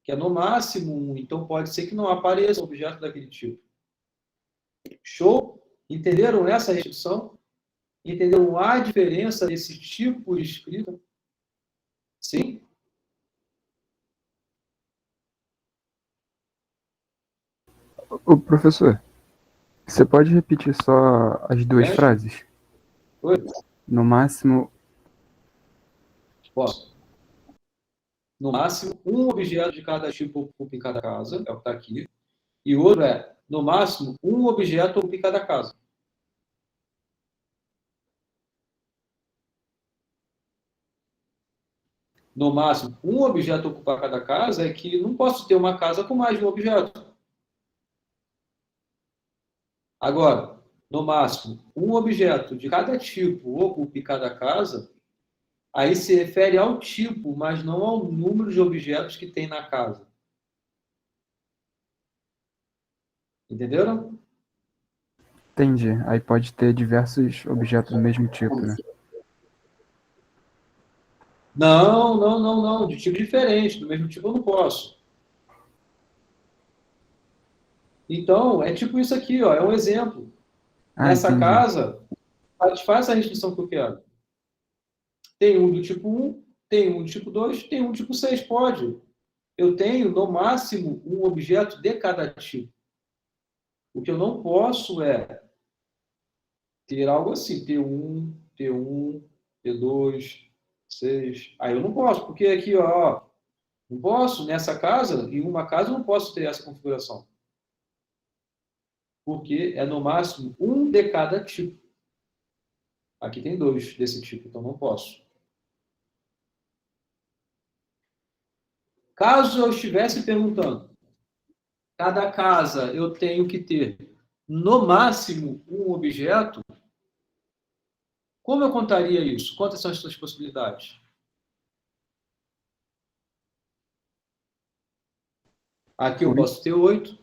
Que é no máximo 1. Então, pode ser que não apareça um objeto daquele tipo. Show? Entenderam essa restrição? Entenderam a diferença desse tipo de escrita? Sim? Ô, professor, você pode repetir só as duas frases? Oi? No máximo, Posso. No máximo, um objeto de cada tipo ocupa em cada casa, é o que está aqui. E o outro é, no máximo, um objeto ocupa em cada casa. No máximo, um objeto ocupa cada casa é que não posso ter uma casa com mais de um objeto. Agora, no máximo, um objeto de cada tipo ocupa em cada casa, aí se refere ao tipo, mas não ao número de objetos que tem na casa. Entenderam? entendi. Aí pode ter diversos objetos do mesmo tipo, né? Não. De tipo diferente. Do mesmo tipo eu não posso. Então, é tipo isso aqui, ó. É um exemplo. Nessa Entendi. casa, satisfaz a restrição que eu quero. Tem um do tipo 1, tem um do tipo 2, tem um do tipo 6. Pode. Eu tenho, no máximo, um objeto de cada tipo. O que eu não posso é ter algo assim, T1, T1, T2, 6. Aí eu não posso, porque aqui, ó, não posso, nessa casa, em uma casa, eu não posso ter essa configuração. Porque é no máximo um de cada tipo. Aqui tem 2 desse tipo, então não posso. Caso eu estivesse perguntando, cada casa eu tenho que ter, no máximo, um objeto, como eu contaria isso? Quantas são as suas possibilidades? Aqui eu posso ter 8.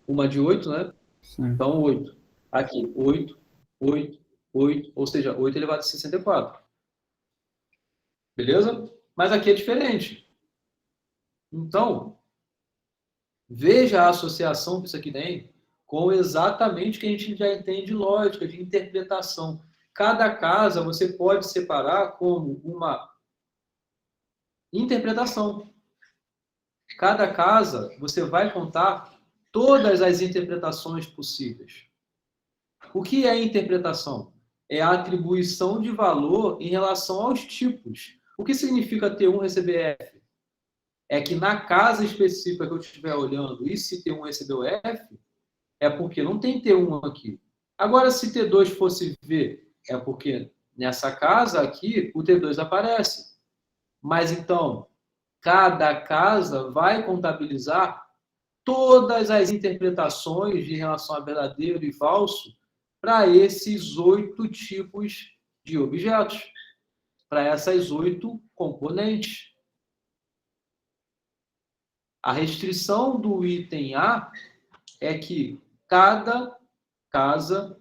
Uma de 8, né? Sim. Então, 8. Aqui, 8, 8, 8, ou seja, 8 elevado a 64. Beleza? Mas aqui é diferente. Então, veja a associação que isso aqui tem com exatamente o que a gente já entende de lógica, de interpretação. Cada casa você pode separar como uma interpretação. Cada casa você vai contar todas as interpretações possíveis. O que é interpretação? É a atribuição de valor em relação aos tipos. O que significa T1 receber F? É que na casa específica que eu estiver olhando, e se T1 recebeu F, é porque não tem T1 aqui. Agora, se T2 fosse V, é porque nessa casa aqui o T2 aparece. Mas então, cada casa vai contabilizar todas as interpretações de relação a verdadeiro e falso para esses 8 tipos de objetos, para essas 8 componentes. A restrição do item A é que cada casa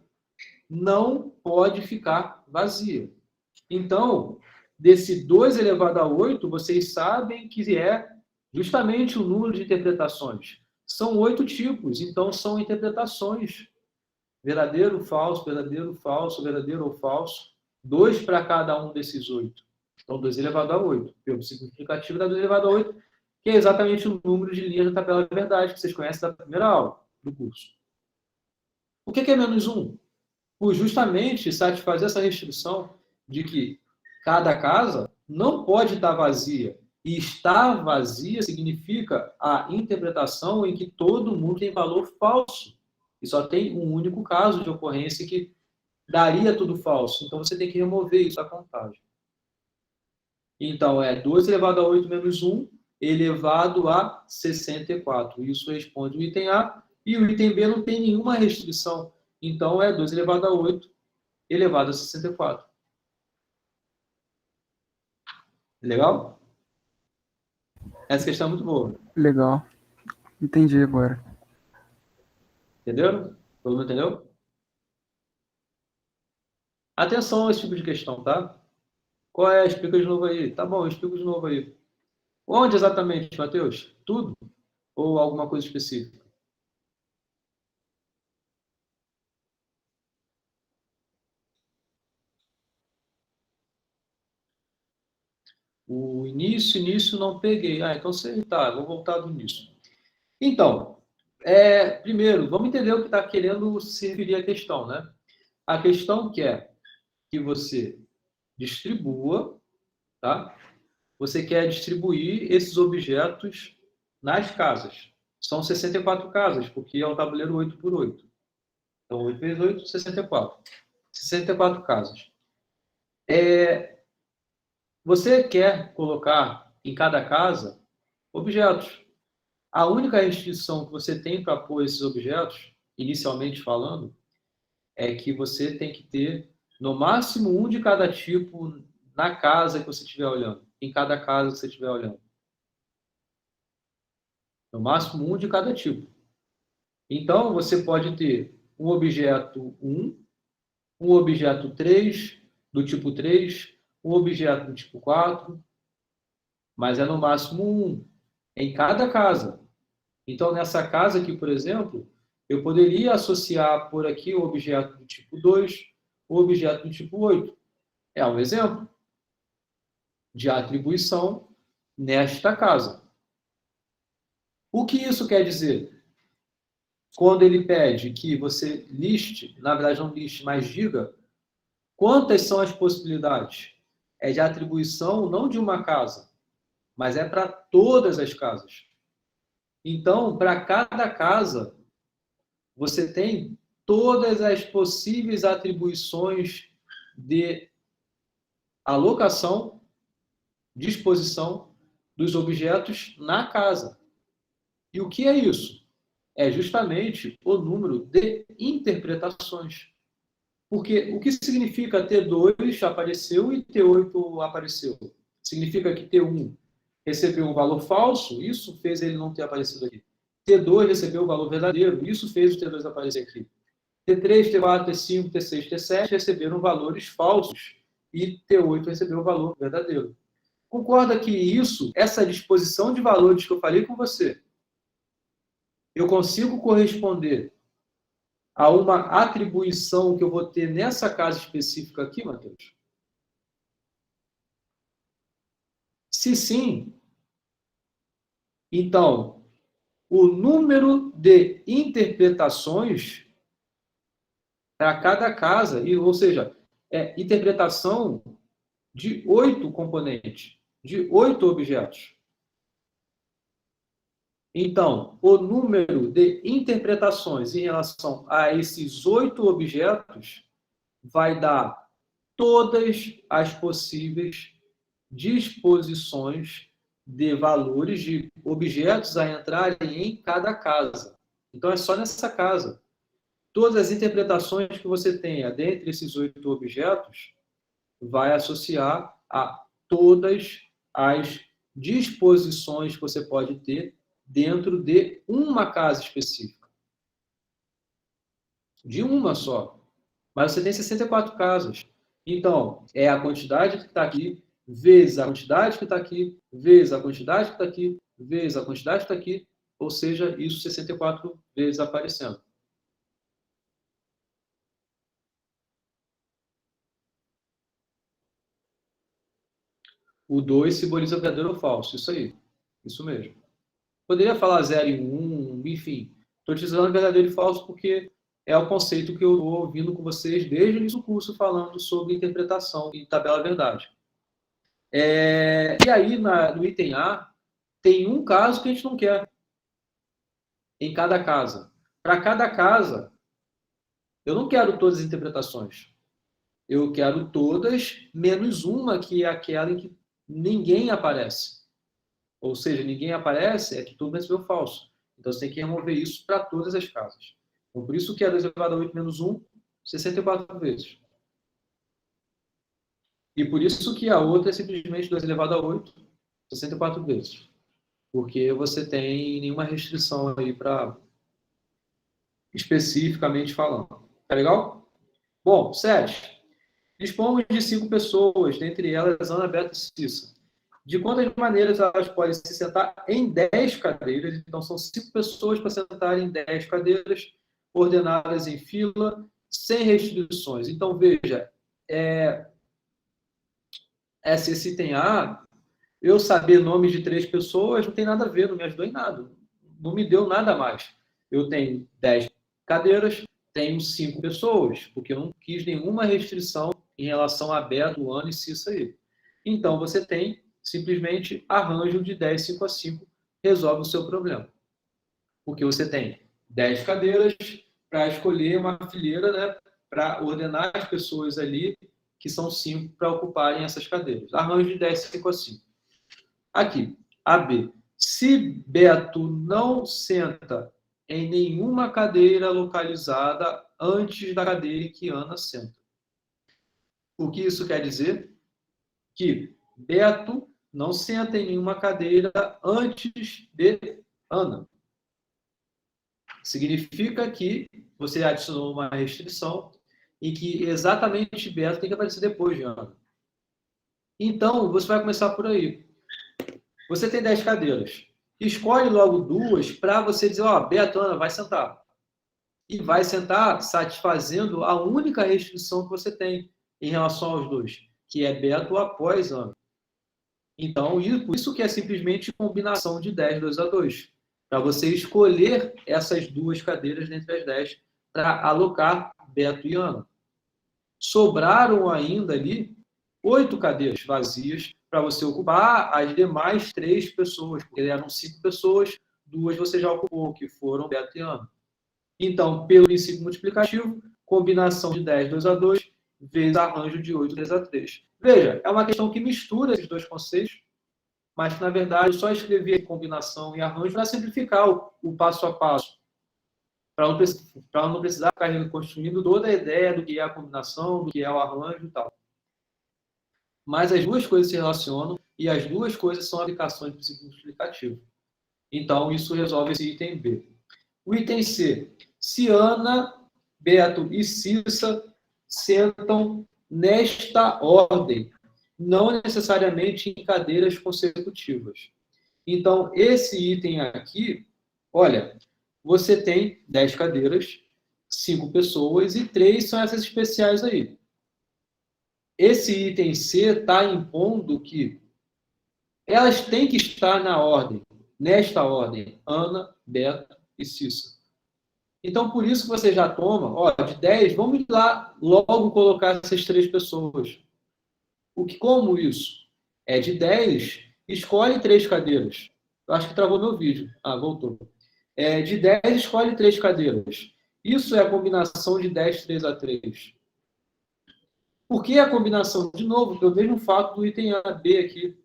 não pode ficar vazia. Então, desse 2 elevado a 8, vocês sabem que é justamente o número de interpretações. São 8 tipos, então são interpretações. Verdadeiro, falso, verdadeiro ou falso. 2 para cada um desses 8. Então, 2 elevado a 8. Pelo multiplicativo dá 2 elevado a 8, que é exatamente o número de linhas da tabela de verdade, que vocês conhecem da primeira aula do curso. O que é menos 1? Por justamente satisfazer essa restrição de que cada casa não pode estar vazia. E estar vazia significa a interpretação em que todo mundo tem valor falso. E só tem um único caso de ocorrência que daria tudo falso. Então, você tem que remover isso da contagem. Então, é 2 elevado a 8 menos 1 elevado a 64. Isso responde o item A. E o item B não tem nenhuma restrição. Então, é 2 elevado a 8 elevado a 64. Legal? Essa questão é muito boa. Legal. Entendi agora. Entendeu? Todo mundo entendeu? Atenção a esse tipo de questão, tá? Qual é? Explica de novo aí. Tá bom, eu explico de novo aí. Onde exatamente, Matheus? Tudo? Ou alguma coisa específica? O início não peguei. Ah, então você tá, vou voltar do início. Então, primeiro, vamos entender o que está querendo se referir à questão, né? A questão quer que você distribua, tá? Você quer distribuir esses objetos nas casas. São 64 casas, porque é um tabuleiro 8 por 8. Então, 8 vezes 8, 64. 64 casas. Você quer colocar em cada casa objetos. A única restrição que você tem para pôr esses objetos, inicialmente falando, é que você tem que ter, no máximo, um de cada tipo na casa que você estiver olhando. Em cada casa que você estiver olhando. No máximo, um de cada tipo. Então, você pode ter um objeto 1, um objeto 3, do tipo 3, um objeto do tipo 4, mas é no máximo um em cada casa. Então, nessa casa aqui, por exemplo, eu poderia associar por aqui o objeto do tipo 2, o objeto do tipo 8. É um exemplo de atribuição nesta casa. O que isso quer dizer? Quando ele pede que você liste, na verdade não liste, mas diga quantas são as possibilidades. É de atribuição não de uma casa, mas é para todas as casas. Então, para cada casa, você tem todas as possíveis atribuições de alocação, disposição dos objetos na casa. E o que é isso? É justamente o número de interpretações. Porque o que significa T2 apareceu e T8 apareceu? Significa que T1 recebeu um valor falso, isso fez ele não ter aparecido aqui. T2 recebeu o valor verdadeiro, isso fez o T2 aparecer aqui. T3, T4, T5, T6, T7 receberam valores falsos e T8 recebeu o valor verdadeiro. Concorda que isso, essa disposição de valores que eu falei com você, eu consigo corresponder a uma atribuição que eu vou ter nessa casa específica aqui, Matheus? Se sim, então, o número de interpretações para cada casa, ou seja, interpretação de 8 componentes, de 8 objetos. Então, o número de interpretações em relação a esses 8 objetos vai dar todas as possíveis disposições de valores de objetos a entrarem em cada casa. Então, é só nessa casa. Todas as interpretações que você tenha dentre esses 8 objetos vai associar a todas as disposições que você pode ter dentro de uma casa específica. De uma só. Mas você tem 64 casas. Então, é a quantidade que está aqui, vezes a quantidade que está aqui, vezes a quantidade que está aqui, vezes a quantidade que está aqui, ou seja, isso 64 vezes aparecendo. O 2 simboliza verdadeiro ou falso. Isso aí. Isso mesmo. Poderia falar 0 e 1, enfim. Estou utilizando verdadeiro e falso porque é o conceito que eu estou ouvindo com vocês desde o início do curso, falando sobre interpretação e tabela verdade. E aí, no item A, tem um caso que a gente não quer. Em cada casa. Para cada casa, eu não quero todas as interpretações. Eu quero todas, menos uma, que é aquela em que ninguém aparece. Ou seja, ninguém aparece, é que tudo recebeu falso. Então, você tem que remover isso para todas as casas. Então, por isso que é 2 elevado a 8 menos 1, 64 vezes. E por isso que a outra é simplesmente 2 elevado a 8, 64 vezes. Porque você tem nenhuma restrição aí para especificamente falando. Tá legal? Bom, 7. Dispomos de 5 pessoas, dentre elas Ana, Beto e Cissa. De quantas maneiras elas podem se sentar em 10 cadeiras? Então, são 5 pessoas para sentarem em 10 cadeiras, ordenadas em fila, sem restrições. Então, veja, esse item A, eu saber nomes de 3 pessoas não tem nada a ver, não me ajudou em nada. Não me deu nada mais. Eu tenho 10 cadeiras, tenho 5 pessoas, porque eu não quis nenhuma restrição em relação a Beto, Ana e Cissa aí. Então, você tem simplesmente arranjo de 10, 5 a 5, resolve o seu problema. Porque você tem 10 cadeiras para escolher uma fileira, né, para ordenar as pessoas ali, que são 5 para ocuparem essas cadeiras. Arranjo de 10, 5 a 5. Aqui, AB. Se Beto não senta em nenhuma cadeira localizada antes da cadeira em que Ana senta. O que isso quer dizer? Que Beto não senta em nenhuma cadeira antes de Ana. Significa que você adicionou uma restrição em que exatamente Beto tem que aparecer depois de Ana. Então, você vai começar por aí. Você tem 10 cadeiras. Escolhe logo 2 para você dizer, Beto, Ana, vai sentar. E vai sentar satisfazendo a única restrição que você tem em relação aos 2, que é Beto após Ana. Então, por isso que é simplesmente combinação de 10, 2 a 2. Para você escolher essas 2 cadeiras dentre as 10 para alocar Beto e Ana. Sobraram ainda ali 8 cadeiras vazias para você ocupar as demais 3 pessoas, porque eram 5 pessoas, 2 você já ocupou, que foram Beto e Ana. Então, pelo princípio multiplicativo, combinação de 10, 2 a 2, vezes arranjo de 8, 3 a 3. Veja, é uma questão que mistura esses dois conceitos, mas que, na verdade, eu só escrevi a combinação e arranjo para simplificar o passo a passo, para não precisar ficar reconstruindo toda a ideia do que é a combinação, do que é o arranjo e tal. Mas as duas coisas se relacionam e as duas coisas são aplicações do princípio multiplicativo. Então, isso resolve esse item B. O item C. Se Ana, Beto e Cissa sentam nesta ordem, não necessariamente em cadeiras consecutivas. Então, esse item aqui, olha, você tem 10 cadeiras, 5 pessoas e 3 são essas especiais aí. Esse item C está impondo que elas têm que estar na ordem, nesta ordem, Ana, Beto e Cissa. Então, por isso que você já toma, de 10, vamos lá logo colocar essas 3 pessoas. Como isso? É de 10, escolhe 3 cadeiras. Eu acho que travou meu vídeo. Voltou. De 10, escolhe 3 cadeiras. Isso é a combinação de 10, 3 a 3. Por que a combinação? De novo, pelo mesmo fato do item A, B aqui.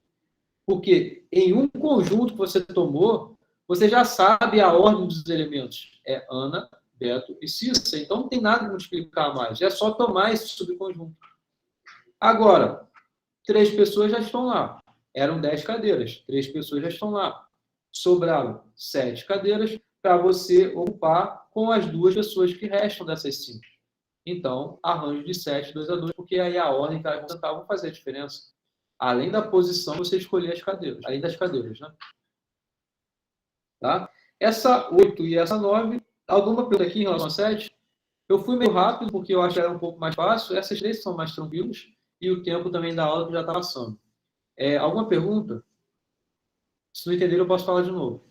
Porque em um conjunto que você tomou, você já sabe a ordem dos elementos. É Ana, Beto e Cissa. Então, não tem nada que multiplicar mais. É só tomar esse subconjunto. Agora, 3 pessoas já estão lá. Eram 10 cadeiras. 3 pessoas já estão lá. Sobraram 7 cadeiras para você ocupar com as 2 pessoas que restam dessas 5. Então, arranjo de 7, 2 a 2, porque aí a ordem que elas vão sentar vai fazer a diferença. Além da posição, você escolher as cadeiras. Além das cadeiras, né? Tá? Essa 8 e essa 9, alguma pergunta aqui em relação a 7? Eu fui meio rápido, porque eu acho que era um pouco mais fácil. Essas 3 são mais tranquilas. E o tempo também da aula que já está passando. Alguma pergunta? Se não entenderam, eu posso falar de novo.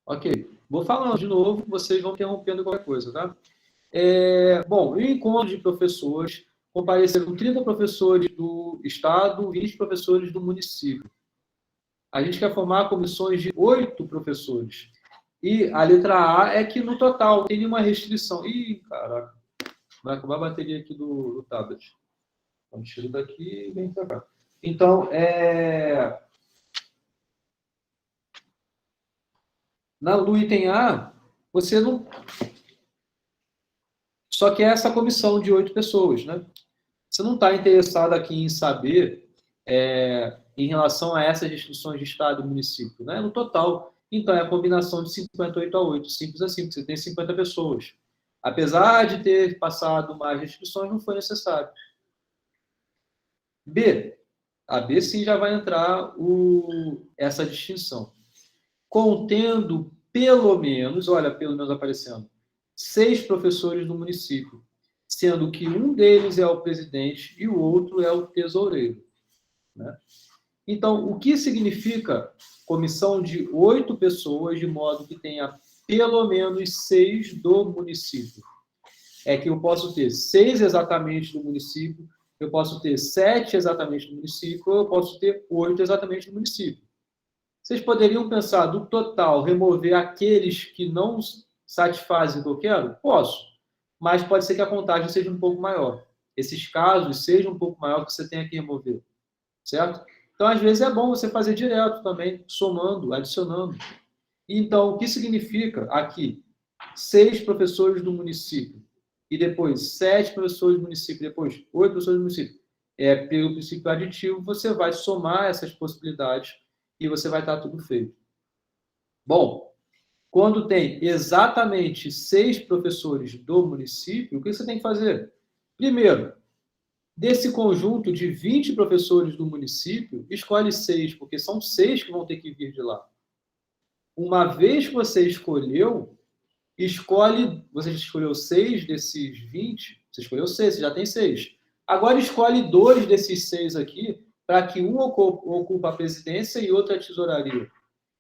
Ok. Vou falando de novo, vocês vão interrompendo qualquer coisa, tá? Bom, o encontro de professores, compareceram 30 professores do estado, 20 professores do município. A gente quer formar comissões de 8 professores. E a letra A é que, no total, não tem nenhuma restrição. Ih, caraca, vai acabar a bateria aqui do tablet. Então, tiro daqui e vem para cá. Então, no item A, você não... Só que é essa comissão de 8 pessoas, né? Você não está interessado aqui em saber em relação a essas restrições de Estado e município, né? No total. Então, é a combinação de 58 a 8. Simples assim, porque você tem 50 pessoas. Apesar de ter passado mais restrições, não foi necessário. B. A B, sim, já vai entrar essa distinção. Contendo pelo menos, olha, pelo menos aparecendo, 6 professores do município, sendo que um deles é o presidente e o outro é o tesoureiro, né? Então, o que significa comissão de 8 pessoas, de modo que tenha pelo menos 6 do município? É que eu posso ter 6 exatamente do município, eu posso ter 7 exatamente do município, ou eu posso ter 8 exatamente do município. Vocês poderiam pensar, do total, remover aqueles que não satisfazem o que eu quero? Posso, mas pode ser que a contagem seja um pouco maior. Esses casos sejam um pouco maior que você tenha que remover, certo? Então, às vezes, é bom você fazer direto também, somando, adicionando. Então, o que significa aqui? 6 professores do município, e depois 7 professores do município, depois 8 professores do município. Pelo princípio aditivo, você vai somar essas possibilidades e você vai estar tudo feito. Bom, quando tem exatamente 6 professores do município, o que você tem que fazer? Primeiro, desse conjunto de 20 professores do município, escolhe 6, porque são 6 que vão ter que vir de lá. Uma vez que você escolheu, você escolheu 6 desses 20, você escolheu 6, você já tem 6. Agora escolhe 2 desses 6 aqui, para que um ocupa a presidência e outro a tesouraria.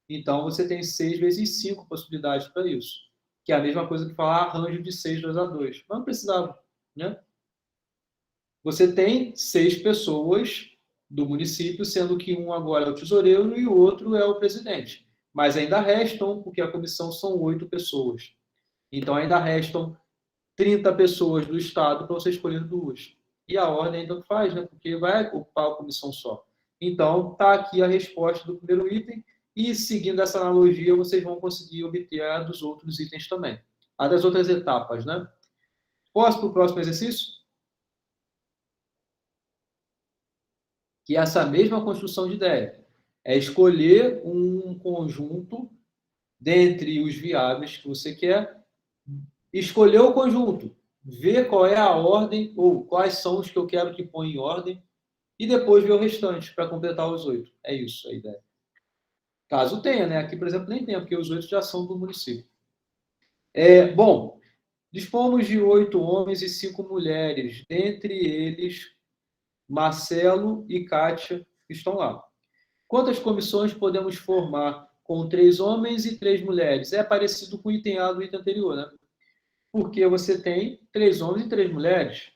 Então, você tem 6 vezes 5 possibilidades para isso. Que é a mesma coisa que falar arranjo de 6, 2 a 2. Mas não precisava, né? Você tem 6 pessoas do município, sendo que um agora é o tesoureiro e o outro é o presidente. Mas ainda restam, porque a comissão são 8 pessoas. Então, ainda restam 30 pessoas do Estado para você escolher 2. E a ordem ainda faz, né? Porque vai ocupar a comissão só. Então, está aqui a resposta do primeiro item. E, seguindo essa analogia, vocês vão conseguir obter a dos outros itens também. A das outras etapas, né? Posso para o próximo exercício? Que é essa mesma construção de ideia. É escolher um conjunto dentre os viáveis que você quer, escolher o conjunto, ver qual é a ordem, ou quais são os que eu quero que ponha em ordem, e depois ver o restante, para completar os 8. É isso a ideia. Caso tenha, né? Aqui, por exemplo, nem tem, porque os 8 já são do município. Bom, dispomos de 8 homens e 5 mulheres, dentre eles Marcelo e Kátia estão lá. Quantas comissões podemos formar com 3 homens e 3 mulheres? É parecido com o item A do item anterior, né? Porque você tem 3 homens e 3 mulheres.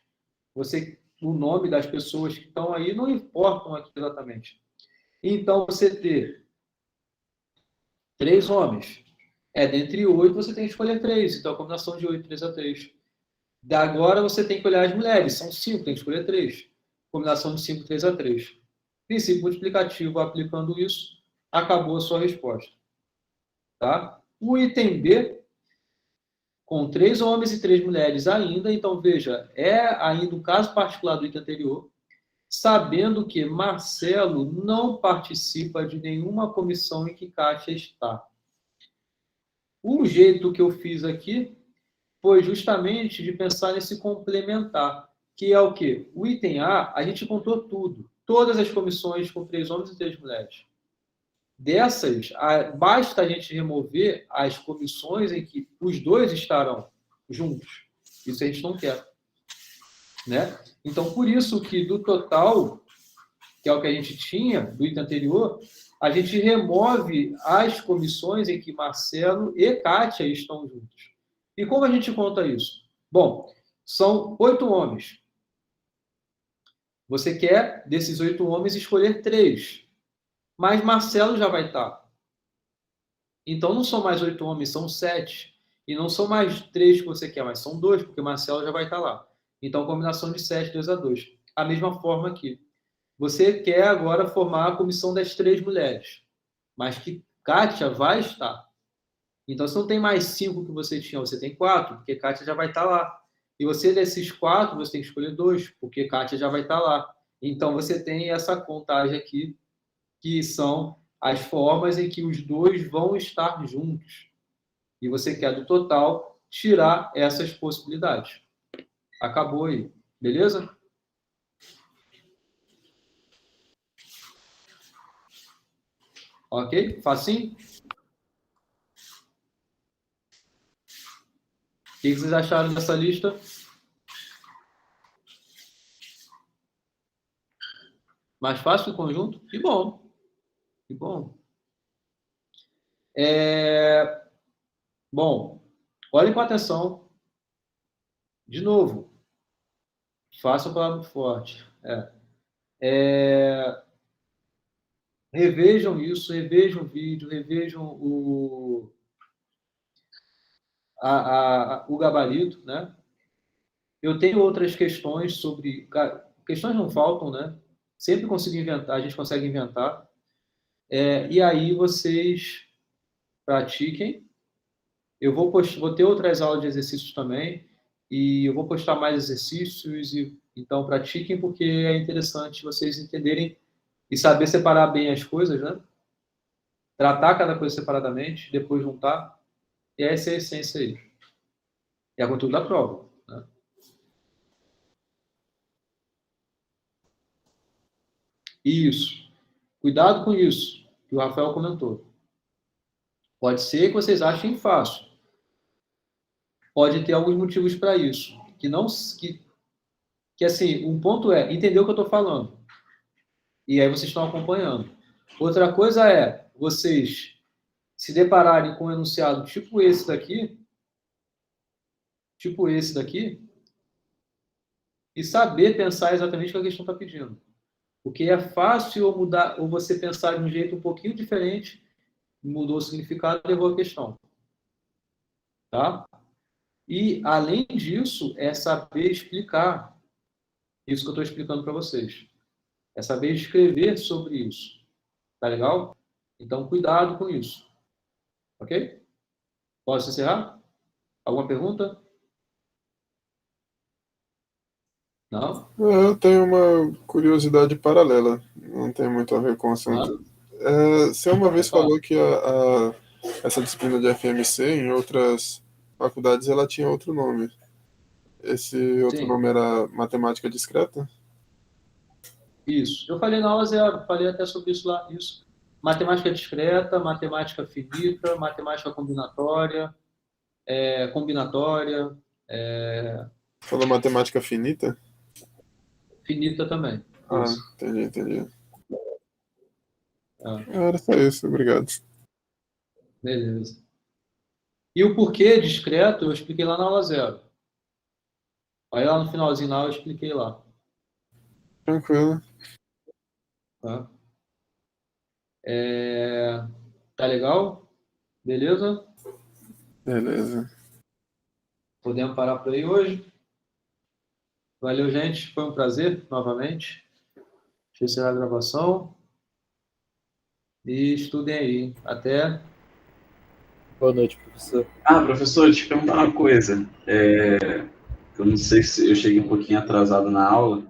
O nome das pessoas que estão aí não importam aqui exatamente. Então, você ter 3 homens. Dentre 8, você tem que escolher 3. Então, a combinação de 8, 3 a 3. Agora, você tem que olhar as mulheres. São 5, tem que escolher 3. Combinação de 5, 3 a 3. Princípio multiplicativo, aplicando isso, acabou a sua resposta. Tá? O item B, com 3 homens e 3 mulheres ainda, então, veja, ainda um caso particular do item anterior, sabendo que Marcelo não participa de nenhuma comissão em que Kátia está. O jeito que eu fiz aqui foi justamente de pensar nesse complementar, que é o quê? O item A, a gente contou tudo. Todas as comissões com 3 homens e 3 mulheres. Dessas, basta a gente remover as comissões em que os dois estarão juntos. Isso a gente não quer. Né? Então, por isso que do total, que é o que a gente tinha do item anterior, a gente remove as comissões em que Marcelo e Kátia estão juntos. E como a gente conta isso? Bom, são 8 homens. Você quer, desses 8 homens, escolher 3. Mas Marcelo já vai estar. Então, não são mais 8 homens, são 7. E não são mais 3 que você quer, mas são 2, porque Marcelo já vai estar lá. Então, combinação de 7, 2 a 2. A mesma forma aqui. Você quer agora formar a comissão das 3 mulheres, mas que Kátia vai estar. Então, você não tem mais 5 que você tinha, você tem 4, porque Kátia já vai estar lá. E você, desses 4, você tem que escolher 2, porque Kátia já vai estar lá. Então, você tem essa contagem aqui, que são as formas em que os dois vão estar juntos. E você quer, do total, tirar essas possibilidades. Acabou aí. Beleza? Ok? Facinho? O que vocês acharam dessa lista? Mais fácil o conjunto? Que bom. Que bom. Bom, olhem com atenção. De novo. Faça a palavra forte. Revejam isso, revejam o vídeo, revejam o gabarito, né? Eu tenho outras questões sobre... Questões não faltam, né? Sempre consigo inventar, a gente consegue inventar. E aí vocês pratiquem. Eu vou ter outras aulas de exercícios também, e eu vou postar mais exercícios, então pratiquem, porque é interessante vocês entenderem e saber separar bem as coisas, né? Tratar cada coisa separadamente, depois juntar. E essa é a essência aí. É o conteúdo da prova. Né? Isso. Cuidado com isso, que o Rafael comentou. Pode ser que vocês achem fácil. Pode ter alguns motivos para isso. Que assim, um ponto é entender o que eu estou falando. E aí vocês estão acompanhando. Outra coisa é vocês se depararem com um enunciado tipo esse daqui, e saber pensar exatamente o que a questão está pedindo. Porque é fácil mudar, ou você pensar de um jeito um pouquinho diferente, mudou o significado e levou a questão. Tá? E, além disso, é saber explicar isso que eu estou explicando para vocês. É saber escrever sobre isso. Tá legal? Então, cuidado com isso. Ok? Posso encerrar? Alguma pergunta? Não? Eu tenho uma curiosidade paralela, não tem muito a ver com o assunto. Você uma vez falou que essa disciplina de FMC, em outras faculdades, ela tinha outro nome. Esse outro nome era matemática discreta? Isso. Eu falei na aula 0, falei até sobre isso lá. Isso. Matemática discreta, matemática finita, matemática combinatória, Falou matemática finita? Finita também. Ah, Isso. entendi. Era só isso, obrigado. Beleza. E o porquê discreto eu expliquei lá na aula 0. Aí lá no finalzinho lá eu expliquei lá. Tranquilo. Tá? Tá legal? Beleza? Beleza. Podemos parar por aí hoje? Valeu, gente. Foi um prazer, novamente. Deixa eu encerrar a gravação. E estudem aí. Até. Boa noite, professor. Professor, deixa eu te perguntar uma coisa. Eu não sei se eu cheguei um pouquinho atrasado na aula.